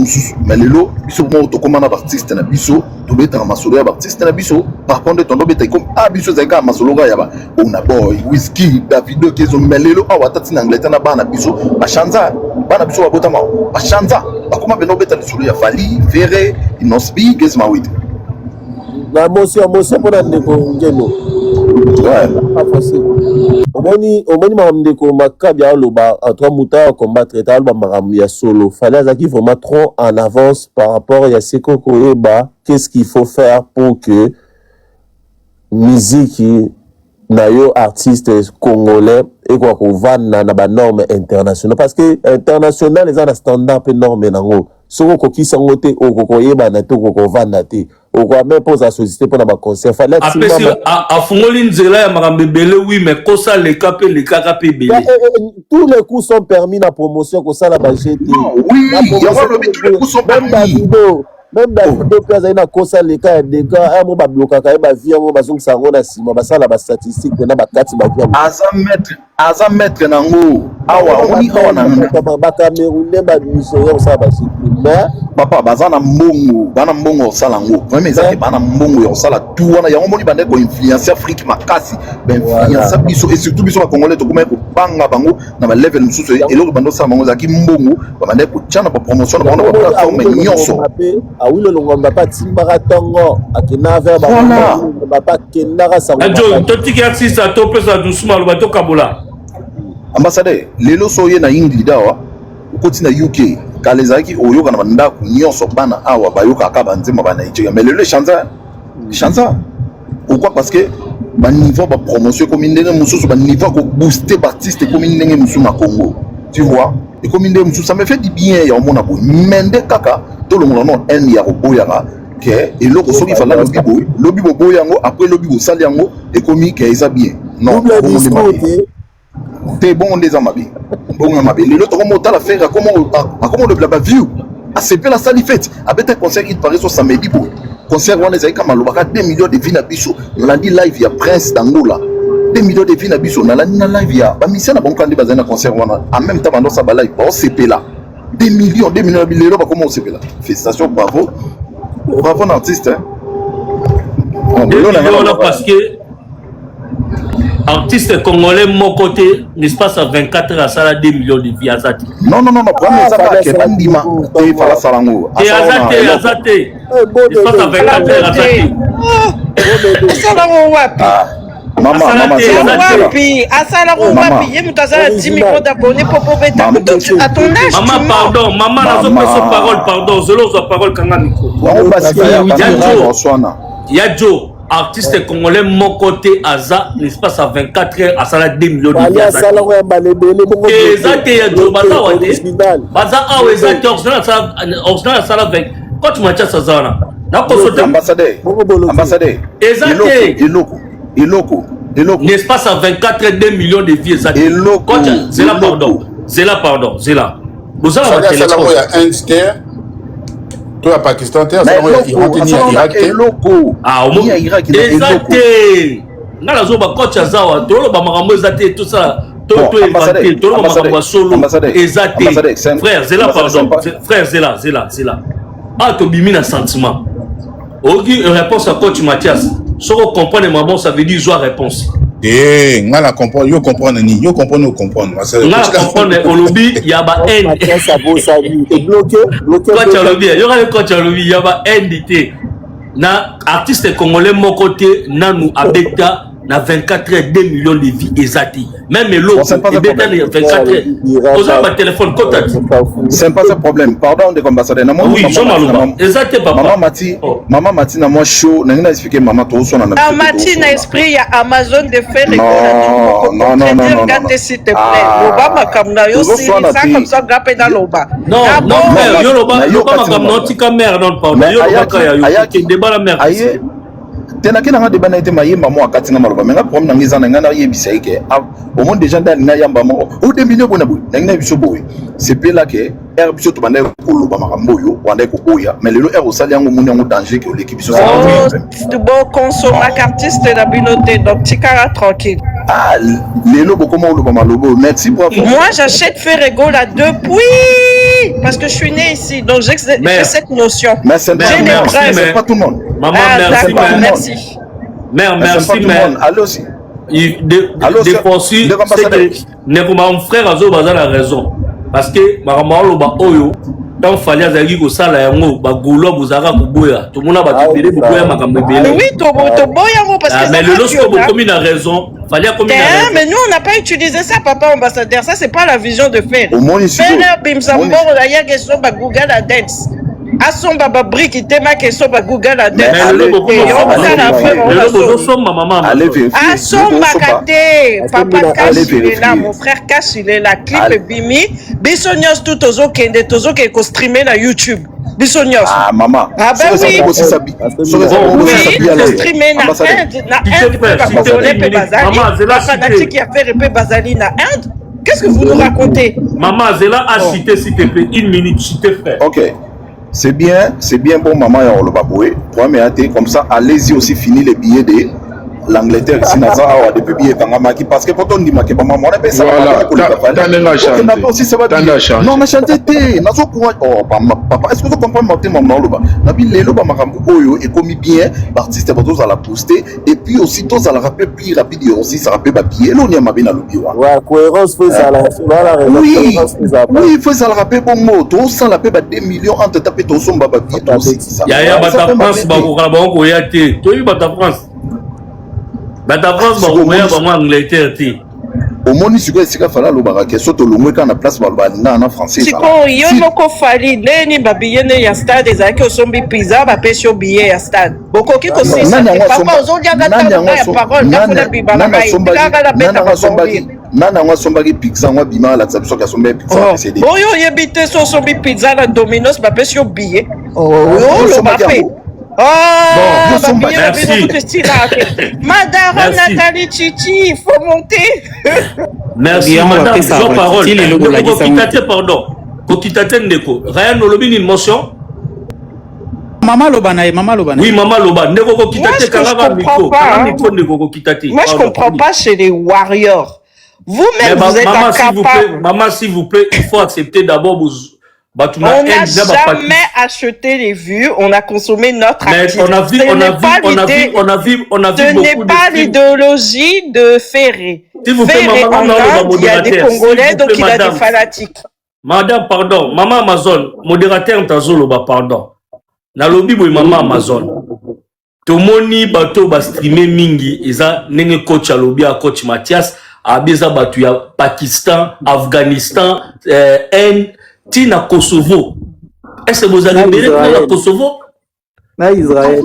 mais les lots, biso mo to comme un artiste na biso, to beta masolo ya artiste na biso, par contre ton beta comme biso zaka masolo ga ya ba, on a boy, whisky, Davido kezo mais les lots awa tati na Angleterre na bana biso, ba chanza, bana biso ba botama, ba chanza, ba kuma beno beta solo ya Fali, Ferré, Inosbi, Gezma wit. La motion pour la ndeko ngeno. Ouais, pas facile. Omoni mamdeko makabi ya loba entre muta combattre ta loba makambo ya solo. Fallait azaki vraiment trop en avance par rapport à Seko Koeba. Qu'est-ce qu'il faut faire pour que musique na yo artiste congolais et quoi qu'on va na ba norme internationale parce que international les a standard pe norme nango. Soko kokisa ngote okokoyeba na to kokovanda te. Okwa même pour sa société pour na ba concert. Fallait après a fungoli nzela ya makambo ebele oui mais kosa le kaka pe belé. Tous les coups sont permis na promotion ko ça la ba GT. Oui, tous les coups sont permis. Même Davido kaza ina kosa le cas des gars mo ba bloka ka ba vie mo bazong sango na sima ba sala ba statistique na ba kati ba vie. Aza maître nango. Awa oni awa na ba Camerounais ba biso yo ça ba mais papa bazana mbongo sala ngo. Vraiment ezaki bana mbongo yo sala tout wana yango moni bande ko influencer Afrique makasi. Ben influencer biso et surtout biso ba congolais to kuma ko banga bango na ba level mususu et loko bando sala bango zaki mbongo ba bande ko tchana ba promotion na ba plateforme nyonso. Ah oui le longomba pas timbaka tongo akina vers ba pas kendaka sango. Adjo totiki artiste to pesa doucement lo bato kabola. Ambassadeur lelo soye na Ingrid dawa ukoti na UK kalezaki oyoka na bandako nyonso bana awa bayoka ka banzema bana Nigeria mais lelo chanza pourquoi parce que ba niveau ba promotion comme ndenge mususu ba niveau ko booster artiste comme ndenge mususu na Congo tu vois et comme ndenge mususu ça me fait du bien ya mona bo mende kaka to lo non en ya boyaka que et loko soki fala lobi boyango après lobi bo sali yango et comme que ça bien non t'es bon des amabi bon amabi le l'autre comment la faire comment le blabla view à c'est la salle fête avec un concert il paraît sur samedi pour concert on les a comme alobaka 2 millions de vues na biso on a dit live ya Prince d'Angola 2 millions de vues na biso on a la live ya ba mission na bon quand bazana concert en même temps pendant ça ba live on CP là 2 millions de lelo ba comment on CP là félicitations bravo un artiste hein parce que artiste congolais mon côté l'espace à 24 heures à ça 2 millions de vies azati. Non premier ça va que bandima et fala salango. Et azati. L'espace à 24 heures azati. Salango wapi. Maman wapi asala wapi ye mutazala 10 millions d'abonnés pour beta à ton âge. Maman pardon, maman nazo pesa parole pardon, zelo zo parole kanga micro. Yadjo artiste congolais mon côté aza l'espace à 24 heures à ça 2 millions de vies azati. Et zati Yadjo baza wate. Baza awe zati original ça 20. Quand tu m'as ça zana. Na consulter ambassadeur. Ezati Eloko. L'espace à 24 heures 2 millions de vies azati. Zela pardon. Vous avez un téléphone. Il y a un toi à Pakistan, tu as Irak. Ah, au Irak. Exacté. Nala zoba coach azawa, tolo ba makambo ezate tout ça. Toto inventé, tolo ba makambo solo. Exacté. Frère Zela pardon. Frère Zela. Ah to bimi na sentiment. Ogi réponse à coach Mathias. Si on comprend les mamans, ça veut dire joie réponse. Eh, ngala comprendre, yo comprendre ni, yo comprendre. Ngala comprendre au lobby, il y a ba haine. Ça vaut ça est bloqué. Coach au lobby, yo ga coach au lobby, il y a ba haine d'ité. Na artiste congolais mon côté, na nous abeta na 24 heures 2 millions de vies exacti. Même l'autre, il beta 24 heures. Osa ba téléphone contact. C'est pas un problème. Pardon de ambassadeur. Oui, je m'allume. Exact papa. Maman Mati na moi show, na ngina expliquer maman to so na. Mati na esprit ya Amazon de faire non. Regardez s'il te plaît. Loba makamna yo si ça comme ça grappe dans loba. Non, yo loba makamna tika mère non pardon. Yo loba kaya yo débat la mère. Tena kena nga debana ete mayemba mo akati nga maloba menga problème nangiza na ngana yebisa ike au monde déjà ndani nga yamba mo o de millions bona bo ngina biso boy c'est pe là que er biso to banda ko loba makambo yo wanda ko boya mais lelo er osali yango muni yango danger que l'équipe biso ça de bon consommer artiste la binoté donc tikara tranquille. Ah lelo comment loba malobo merci pour moi j'achète Ferrego là depuis parce que je suis né ici donc j'ai cette notion. Mais c'est pas tout le monde. Maman merci. Mère merci mais allez aussi. Des poursuites c'est que mon frère azo baza la raison parce que makambo loba oyo tant fallait azali ko sala yango ba golo bozaka ko boya to mona ba tibele boya makambo ebele. Oui, to boya ngo parce que mais le lorsque vous commis la raison, fallait commis la raison. Mais nous on n'a pas utilisé ça, papa ambassadeur. Ça c'est pas la vision de faire. Au moins ici. Faire bimsambo la yage so ba Google la dance. Asomba ba brique tema ke so ba Google la dance. Mais le logo maman. Asomba kate papa Cash il est là, mon frère Cash il est là, clip bimi. Bisonyos tout tozo kende tozo ke ko streamer na YouTube. Bisonyos. Ah maman. Ah ben oui. Oui, streamer na Inde ba fanatique qui a fait repé Bazali na Inde. Qu'est-ce que vous nous racontez? Maman Zela a cité s'il te plaît une minute s'il te plaît. OK. C'est bien pour maman et le baboué. Comme ça, allez-y aussi finir les billets de l'Angleterre ici depuis billets parce que quand on dit que maman on appelle ça non mais chanter oh papa est-ce que vous comprenez maman le oyo est commis bien l'artiste va tous à la poster et puis aussi tous à la rappeler plus rapide aussi ça rappelle papier là on y a mabina le bio ouais cohérence fait ça oui il faut ça le rappeler bon mot tout ça la paix 2 millions entre taper ton son baba billet tout ça ya bata France ba ko ya te to bata France Bata France ba oya ba moi Angleterre ti. Au moni siko esika fala lo ba ke soto lo mweka na place ba na français. Siko yo moko fali leni ba biyene ya stade ezaki osombi pizza ba pesio billet ya stade. Boko ki ko sisa papa ozolia gata ya parole ka fona biba na kai. Kaka la beta ba sombi. Nana ngwa sombaki pizza ngwa bima la tsabiso ka sombi pizza CD. Oyo yebite so sombi pizza na Domino's ba pesio billet. Oh lo ba fait. Oh, merci. Madame Nathalie Chichi, il faut monter. Merci, madame. Jean parole. Pardon. Kokitate ndeko. Ryan Nolobi une motion. Maman Lobana. Oui, maman Loba. Ndeko kokitate kalaga miko. Moi, je comprends pas chez les Warriors. Vous-même, vous êtes incapable. Maman, s'il vous plaît, il faut accepter d'abord on n'a jamais acheté les vues, on a consommé notre activité. On a vu ce n'est pas l'idéologie de Ferré. Ferré en Inde, il y a des Congolais, donc il a des fanatiques. Madame, pardon, maman Amazon, modérateur Tazolo, pardon. Nalobi boy maman Amazon. Tomoni bato ba streamer mingi, eza nenge coach alobi a coach Mathias, abeza batu ya Pakistan, Afghanistan, Inde, Tina Kosovo. Est-ce que vous allez mêler pour Kosovo? Na Israël.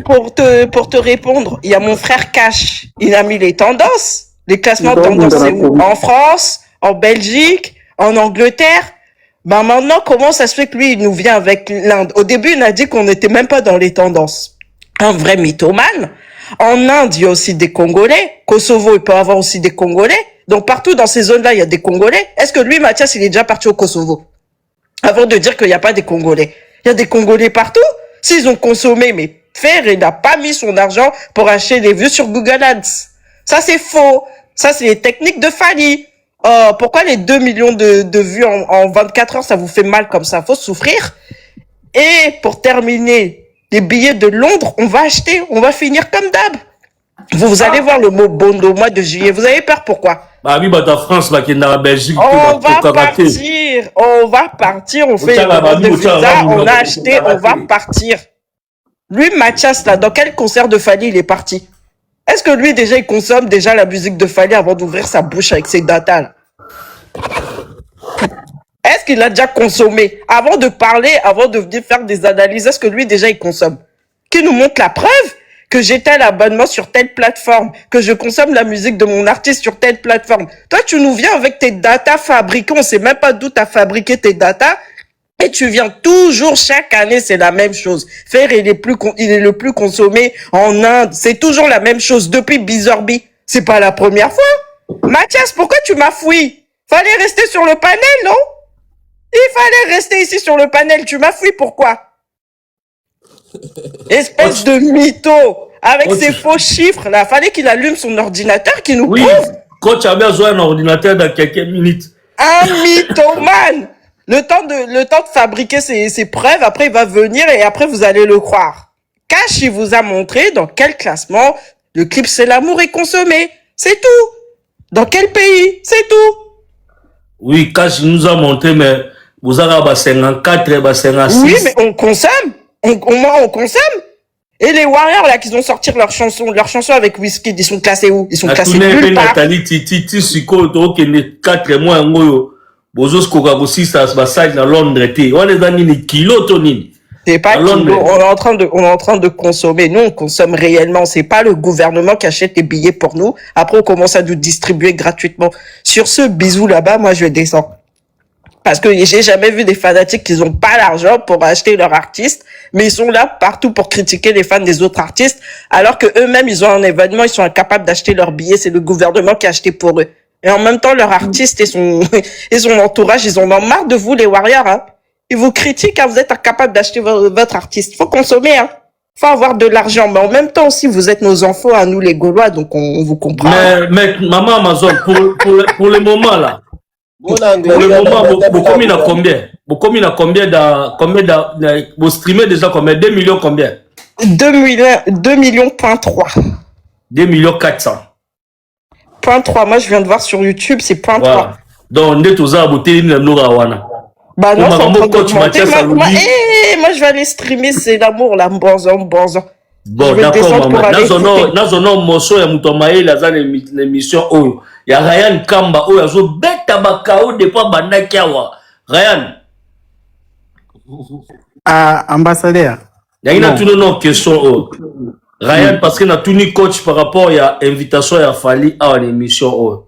Bon, pour te répondre, il y a mon frère Cash. Il a mis les tendances. Les classements de tendances, c'est où? En France, en Belgique, en Angleterre. Ben maintenant, comment ça se fait que lui, il nous vient avec l'Inde? Au début, il a dit qu'on n'était même pas dans les tendances. Un vrai mythomane. En Inde, il y a aussi des Congolais. Kosovo, il peut avoir aussi des Congolais. Donc partout dans ces zones-là, il y a des Congolais. Est-ce que lui, Mathias, il est déjà parti au Kosovo? Avant de dire qu'il n'y a pas des Congolais. Il y a des Congolais partout. S'ils ont consommé, mais Ferré n'a pas mis son argent pour acheter des vues sur Google Ads. Ça, c'est faux. Ça, c'est les techniques de Fali. Pourquoi les 2 millions de vues en 24 heures, ça vous fait mal comme ça? Faut souffrir. Et pour terminer, les billets de Londres, on va acheter, on va finir comme d'hab. Vous allez voir le mot Bondo au mois de juillet. Vous avez peur pourquoi? Bah oui, bah ta France, bah qui est dans la Belgique. On va partir, on fait une demande de visa, on a acheté, on va partir. Lui, Mathias, là, dans quel concert de Fali il est parti? Est-ce que lui, déjà, il consomme déjà la musique de Fali avant d'ouvrir sa bouche avec ses datas, là? Est-ce qu'il a déjà consommé? Avant de parler, avant de venir faire des analyses, est-ce que lui, déjà, il consomme? Qu'il nous montre la preuve que j'ai tel abonnement sur telle plateforme, que je consomme la musique de mon artiste sur telle plateforme. Toi, tu nous viens avec tes datas fabriquées, on sait même pas d'où tu as fabriqué tes datas, et tu viens toujours, chaque année, c'est la même chose. Faire, il est le plus consommé en Inde. C'est toujours la même chose depuis Bizorbi. C'est pas la première fois. Mathias, pourquoi tu m'as fouillé? Fallait rester sur le panel, non? Il fallait rester ici sur le panel. Tu m'as fouillé, pourquoi? Espèce de mytho. Avec ses faux chiffres, là. Fallait qu'il allume son ordinateur, qu'il nous prouve. Coach a besoin d'un ordinateur dans quelques minutes. Un mythomane. Le temps de fabriquer ses preuves, après il va venir et après vous allez le croire. Cash, il vous a montré dans quel classement le clip C'est l'amour est consommé. C'est tout. Dans quel pays? C'est tout. Oui, Cash nous a montré, mais Vous avez 54, 56. Oui, mais on consomme. On consomme. Et les Warriors, là, qui ont sorti leur chanson avec Wizkid, ils sont classés où? Ils sont classés nulle part. Nathalie Titi, Siko, donc, 4 mois, Bozos Kogago 6 à Bassaï dans Londres, on est dans une kilo, Tony. C'est pas kilo, on est en train de consommer. Nous, on consomme réellement. C'est pas le gouvernement qui achète les billets pour nous. Après, on commence à nous distribuer gratuitement. Sur ce, bisous là-bas, moi, je vais descendre. Parce que j'ai jamais vu des fanatiques qui n'ont pas l'argent pour acheter leur artiste, mais ils sont là partout pour critiquer les fans des autres artistes, alors que eux-mêmes, ils ont un événement, ils sont incapables d'acheter leurs billets, c'est le gouvernement qui a acheté pour eux. Et en même temps, leur artiste et son entourage, ils en ont marre de vous, les Warriors, hein. Ils vous critiquent, hein, vous êtes incapables d'acheter votre artiste. Faut consommer, hein. Faut avoir de l'argent, mais en même temps aussi, vous êtes nos enfants, à nous les Gaulois, donc on vous comprend. Mais maman Amazon, pour le moment là, pour le moment, vous combien à combien? Vous combien à combien vous streamez déjà combien? 2 millions combien? 2 millions, point 3. 2 millions 400. Point 3, moi je viens de voir sur YouTube, c'est point 3. Voilà. Donc, on est tous à beauté, nous wana. Bah non, c'est en train d'augmenter. Moi je vais aller streamer, c'est l'amour, là, bonzon. Bon, d'accord, maman. Nazono moso ya mutomae la zane l'émission oyo. Ya Ryan Kamba oyo azo beta bakao depa banda kiawa. Ryan. Ambassadeur. Ya ina tuno no question oyo. Ryan parce que na tuni coach par rapport à invitation ya Fali à l'émission oyo.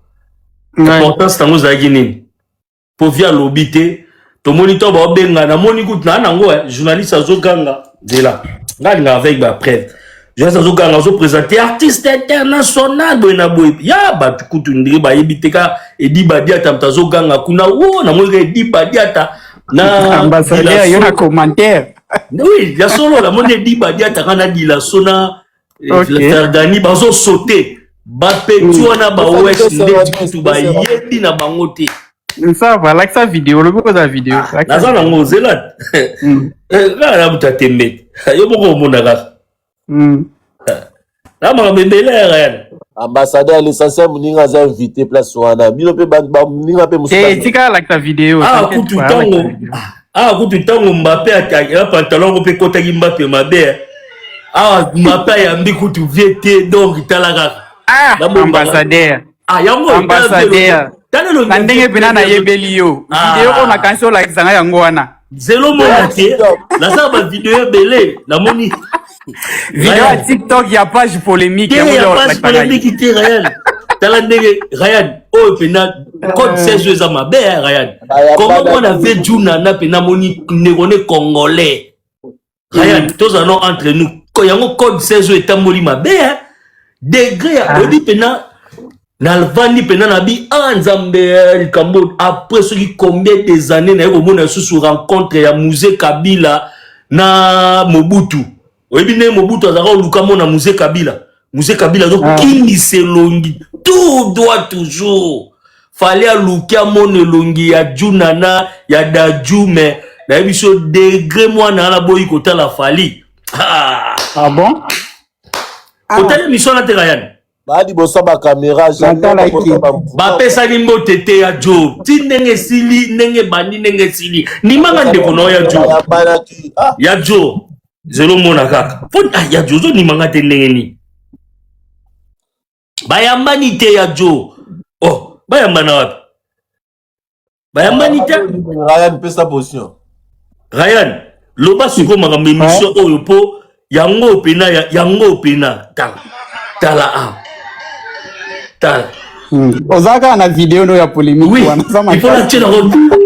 L'importance tango zaki nini? Pour via l'obité, to moniteur ba benga na moni gut na nango journaliste azo ganga de là. Là avec ba preuve. Je vais azo ganga azo présenter artiste international boina boy. Ya ba kutu ndiri ba yebiteka edi badiata mtazo ganga kuna wo na moni edi badiata na ambassadeur yo na commentaire. Oui, ya solo la moni edi badiata kana di la sona Ferdani bazo sauter. Ba petu wana ba west ndeti kutu ba yebi na bangote. Ça va, like sa vidéo, le beaucoup de la vidéo. Naza na ngozelat. Là la buta tembe. Yo boko mona ka. Là ma bembele rien. Ambassadeur l'essentiel muninga za invité place wana. Bino pe ba muninga pe musa. Eh, tika like sa vidéo. Kutu tango. Kutu tango Mbappé a pantalon ko pe kota ki Mbappé mabe. Mbappé ya mbi kutu viete donc talaka. Ambassadeur. Yango ambassadeur. Nandenge pena na yebeli yo. Video on a canción like zanga yango wana. Zelo mona te. La sa ba vidéo belé, la moni. Vidéo à TikTok ya page polémique ya page polémique te Ryan. Tala ndenge Ryan o pena code 16 za mabe Ryan. Comment on avait Juna na pena moni négone congolais. Ryan, tous allons entre nous. Ko yango code 16 etamboli mabe degré a odi pena Nalvani pena nabi anzambe Kambo après ce qui combien des années na yoko mona sous rencontre ya Musée Kabila na Mobutu. Oyebi ne Mobutu azaka luka mona Musée Kabila. Musée Kabila donc qui se longi tout doit toujours. Fallait aluka mona longi ya Junana ya Daju mais na biso degré moi na la boyi kota la Fali. Ah bon? Kota mission na Ryan. Badi bosa ba caméra ba pesa nimbo tete ya Jo ti nenge sili nenge bandi nenge sili ni manga ndeko no ya Jo ya Jo zelo mona kaka fon ya Jo zo ni manga te nenge ni bayambani te ya Jo bayambana wapi bayambani te Ryan pesa position Ryan loba siko makambo émission oyo po yango pena tala Ozaka na vidéo no ya polémique oui, il faut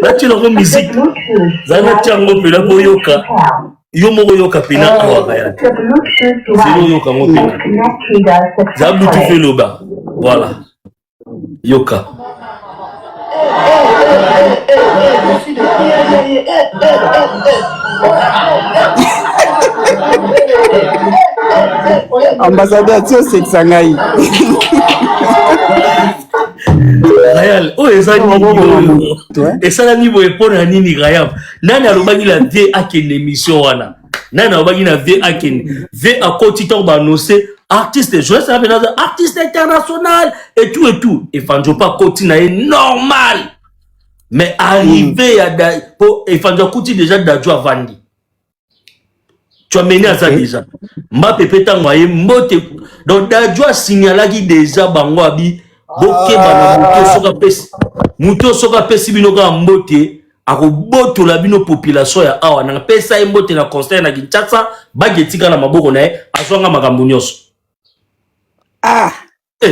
la tirer musique. Zana tiango pela boyoka. Yo moko yoka pena awa ya. Zero yoka mo pena. Zabu tu fais loba. Voilà. Yoka. Ambassadeur tio seksangai. Rayal, eza niveau. Et ça la niveau répondre à nini Rayal. Nani alobaki la vie à quelle émission wana. Nani alobaki na vie à quelle vie à côté to ba annoncer artiste je sais venir artiste international et tout et fanjo pas continue normal. Mais arrivé à Efandja Kuti déjà Dadjo a vendu. Tu as mené à ça déjà. Mbappé pétan moyen mbote. Donc Dadjo a signalé déjà bango abi boke bana muto soka pesi binoka mbote ako boto la bino population ya awa na pesa mbote na constat na Kinshasa bagetika na maboko na asonga makambo nyonso. Ah.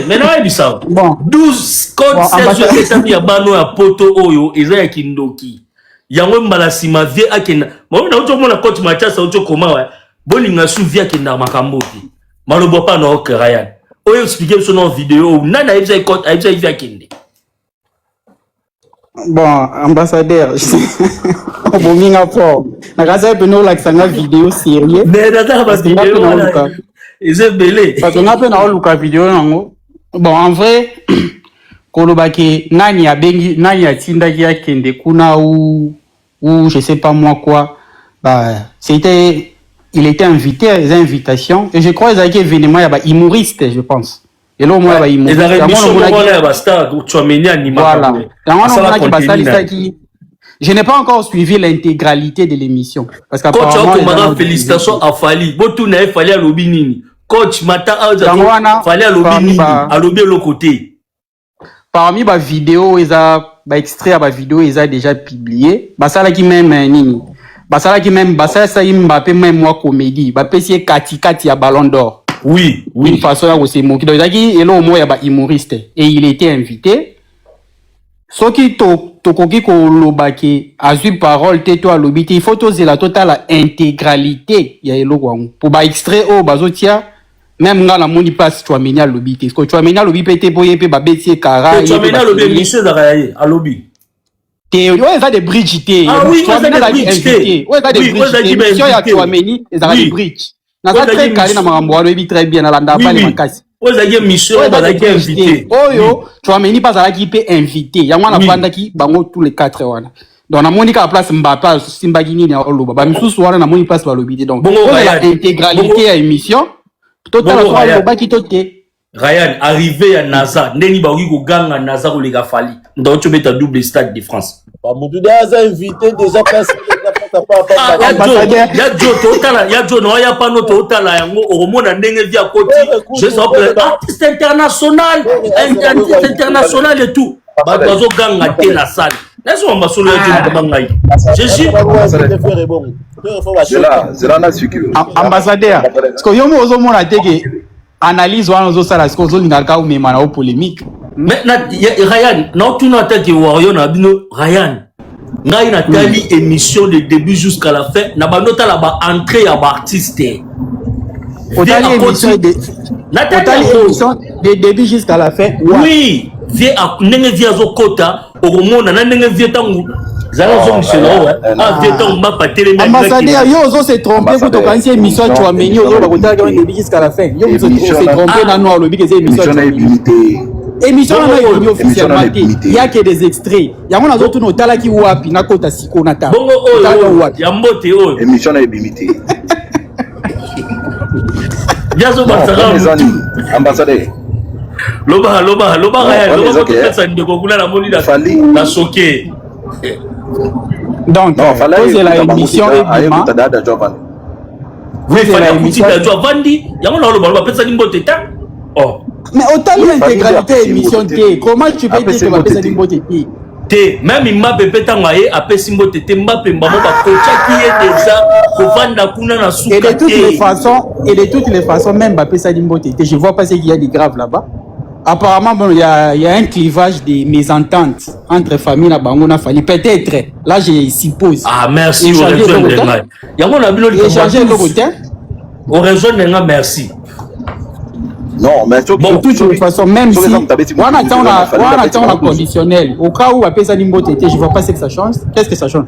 Maintenant, il dit ça. Bon. 12 code 16 jours ya bano ya poto oyo eza ya kindoki. Yango mbala sima vie akena. Moi na uto mona coach Mathias uto koma wa. Bolinga su vie akena makambo ti. Malobo pa na Ryan. Oyo expliquer sur nos vidéo nana eza coach eza vie akende. Bon, ambassadeur, bon minga fort. Na kaza pe no laksanga vidéo sérieux. Mais data parce que ils belé. Parce qu'on a pe na luka vidéo nango. Bon, en vrai, kolobake nani ya bengi nani ya tinda ya kende kuna ou je sais pas moi quoi. Bah, il était invité à des invitations et je crois qu'il y a événement il y a humoriste je pense. Et là, moi, il m'a je n'ai pas encore suivi l'intégralité de l'émission. Parce qu'apparemment, félicitations à Fali. Fali à l'Obinini. Coach, Mata, Fali à l'Obinini. À l'Obi à l'autre côté. Parmi les vidéos, extrait à vidéo, ils ont déjà publié. Ça là qui même, nini. Ça là qui même, ça y Mbappé, même moi, comédie. C'est Kati à Ballon d'Or. Oui, oui. Une façon à se moquer. Donc, il y a un humoriste. Et il était invité. Ce qui tokoki ko lobaki, a eu parole, toi lobiti, il faut oser la totale intégralité. Il y a eloko pour extrait au bazotia, même dans la moni passe, tu as mené à lobiti. Parce que tu as mené à lobby, pété boye, pe babeti, kara. Tu as mené à lobby, monsieur Zaraye, à lobby. Ouais, ça des bridges. Ah oui, ça des bridges. Ouais, ça des bridges. Monsieur ya tu as mené, ça des bridges. Na ça très calé na marambo, alobi très bien, na landa pas les makasi. Vous avez mission, vous avez invité. Oh yo, tu as mené pas à la qui peut inviter. Il y a moi la bande qui bango tous les 4 wana. Donc na Monica à place Mbappé, Simbagini na Oloba. Ba misusu wana na moni place ba lobité. Donc l'intégralité à émission. Total la Oloba qui toté. Ryan arrivé à NASA, neni ba wi ko ganga NASA ko lega fali. Donc tu mets ta double stade de France. Ba mutu da invité déjà personne. Ya Joe totala ya Joe no ya pano totala yango oromona ndenge via koti je sais artiste international et tout ba dozo ganga te la salle laisse on masolo ya Joe bangai je suis ambassadeur parce que yo mo ozo mona teke analyse wana ozo sala parce que ozo linga ou mema na polémique mais Ryan na tu na teke wario na bino Ryan ngai na tali émission de début jusqu'à la fin na banota la ba entrée ya ba artiste otali émission de début jusqu'à la fin oui vie a ndenge vie azokota oromona na ndenge vie tangu zala zo mishelo vie tangu mapa télé ambassadeur yo ozo se tromper pour tokanisi émission tu ameni ozo ba kotala de début jusqu'à la fin yo ozo se tromper na noir lobi que c'est émission émission na officiellement il y a que des extraits ya mona zo tuna otala ki wapi na kota siko na ta bongo oyo ya mbote oyo émission na ebimité yazo basara ambassadeur loba Ryan loba ko pesa ndeko kuna na moni na soke donc c'est la émission ebima oui fallait émission da vandi ya mona loba pesa mbote ta oh mais autant l'intégralité émission T, comment tu peux dire que ma pesa nimbote T même Mbappé petanga ye apesi mbote te Mbappé mbamo ba kocha qui est déjà kovanda kuna na suka et de toutes les façons même Mbappé pesa nimbote te je vois pas ce qu'il y a de grave là-bas apparemment bon il y a un clivage de mésentente entre famille na bango na Fali peut-être là je suppose merci au raison de nga yango na bino échanger le côté au raison de nga merci. Non, mais de toute façon, même si on a conditionnel, au cas où après ça nimbote, je vois pas ce que ça change. Qu'est-ce que ça change?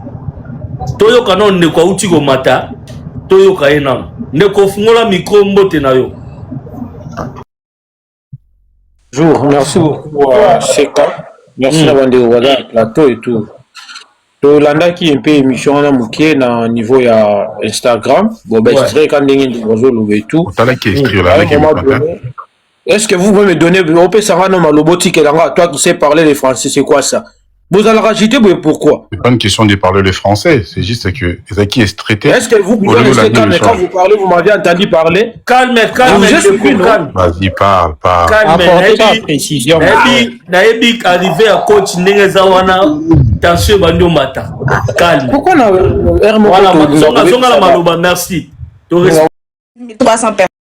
Toyo kanon ne kwa uti go mata, toyo kaena, ne ko fungola micro mbote na yo. Bonjour, merci beaucoup Seka. Merci d'avoir déroulé le plateau et tout. Landa qui est un peu émission na muké na niveau ya Instagram. Bon ben je dirais quand ndenge ndozolo et tout. Est-ce que vous pouvez me donner on peut savoir non maloboti kelanga toi qui sais parler les français c'est quoi ça? Vous allez rajouter, pourquoi? C'est pas une question de parler le français, c'est juste que les qui est traité. Est-ce que vous pouvez rester calme quand vous parlez, vous m'avez entendu parler? Calme. Vas-y, parle. Apportez la précision. Naebi arrivé à coach Nengezawana, tension bandio mata. Calme. Pourquoi on a Voilà, merci. 300 personnes.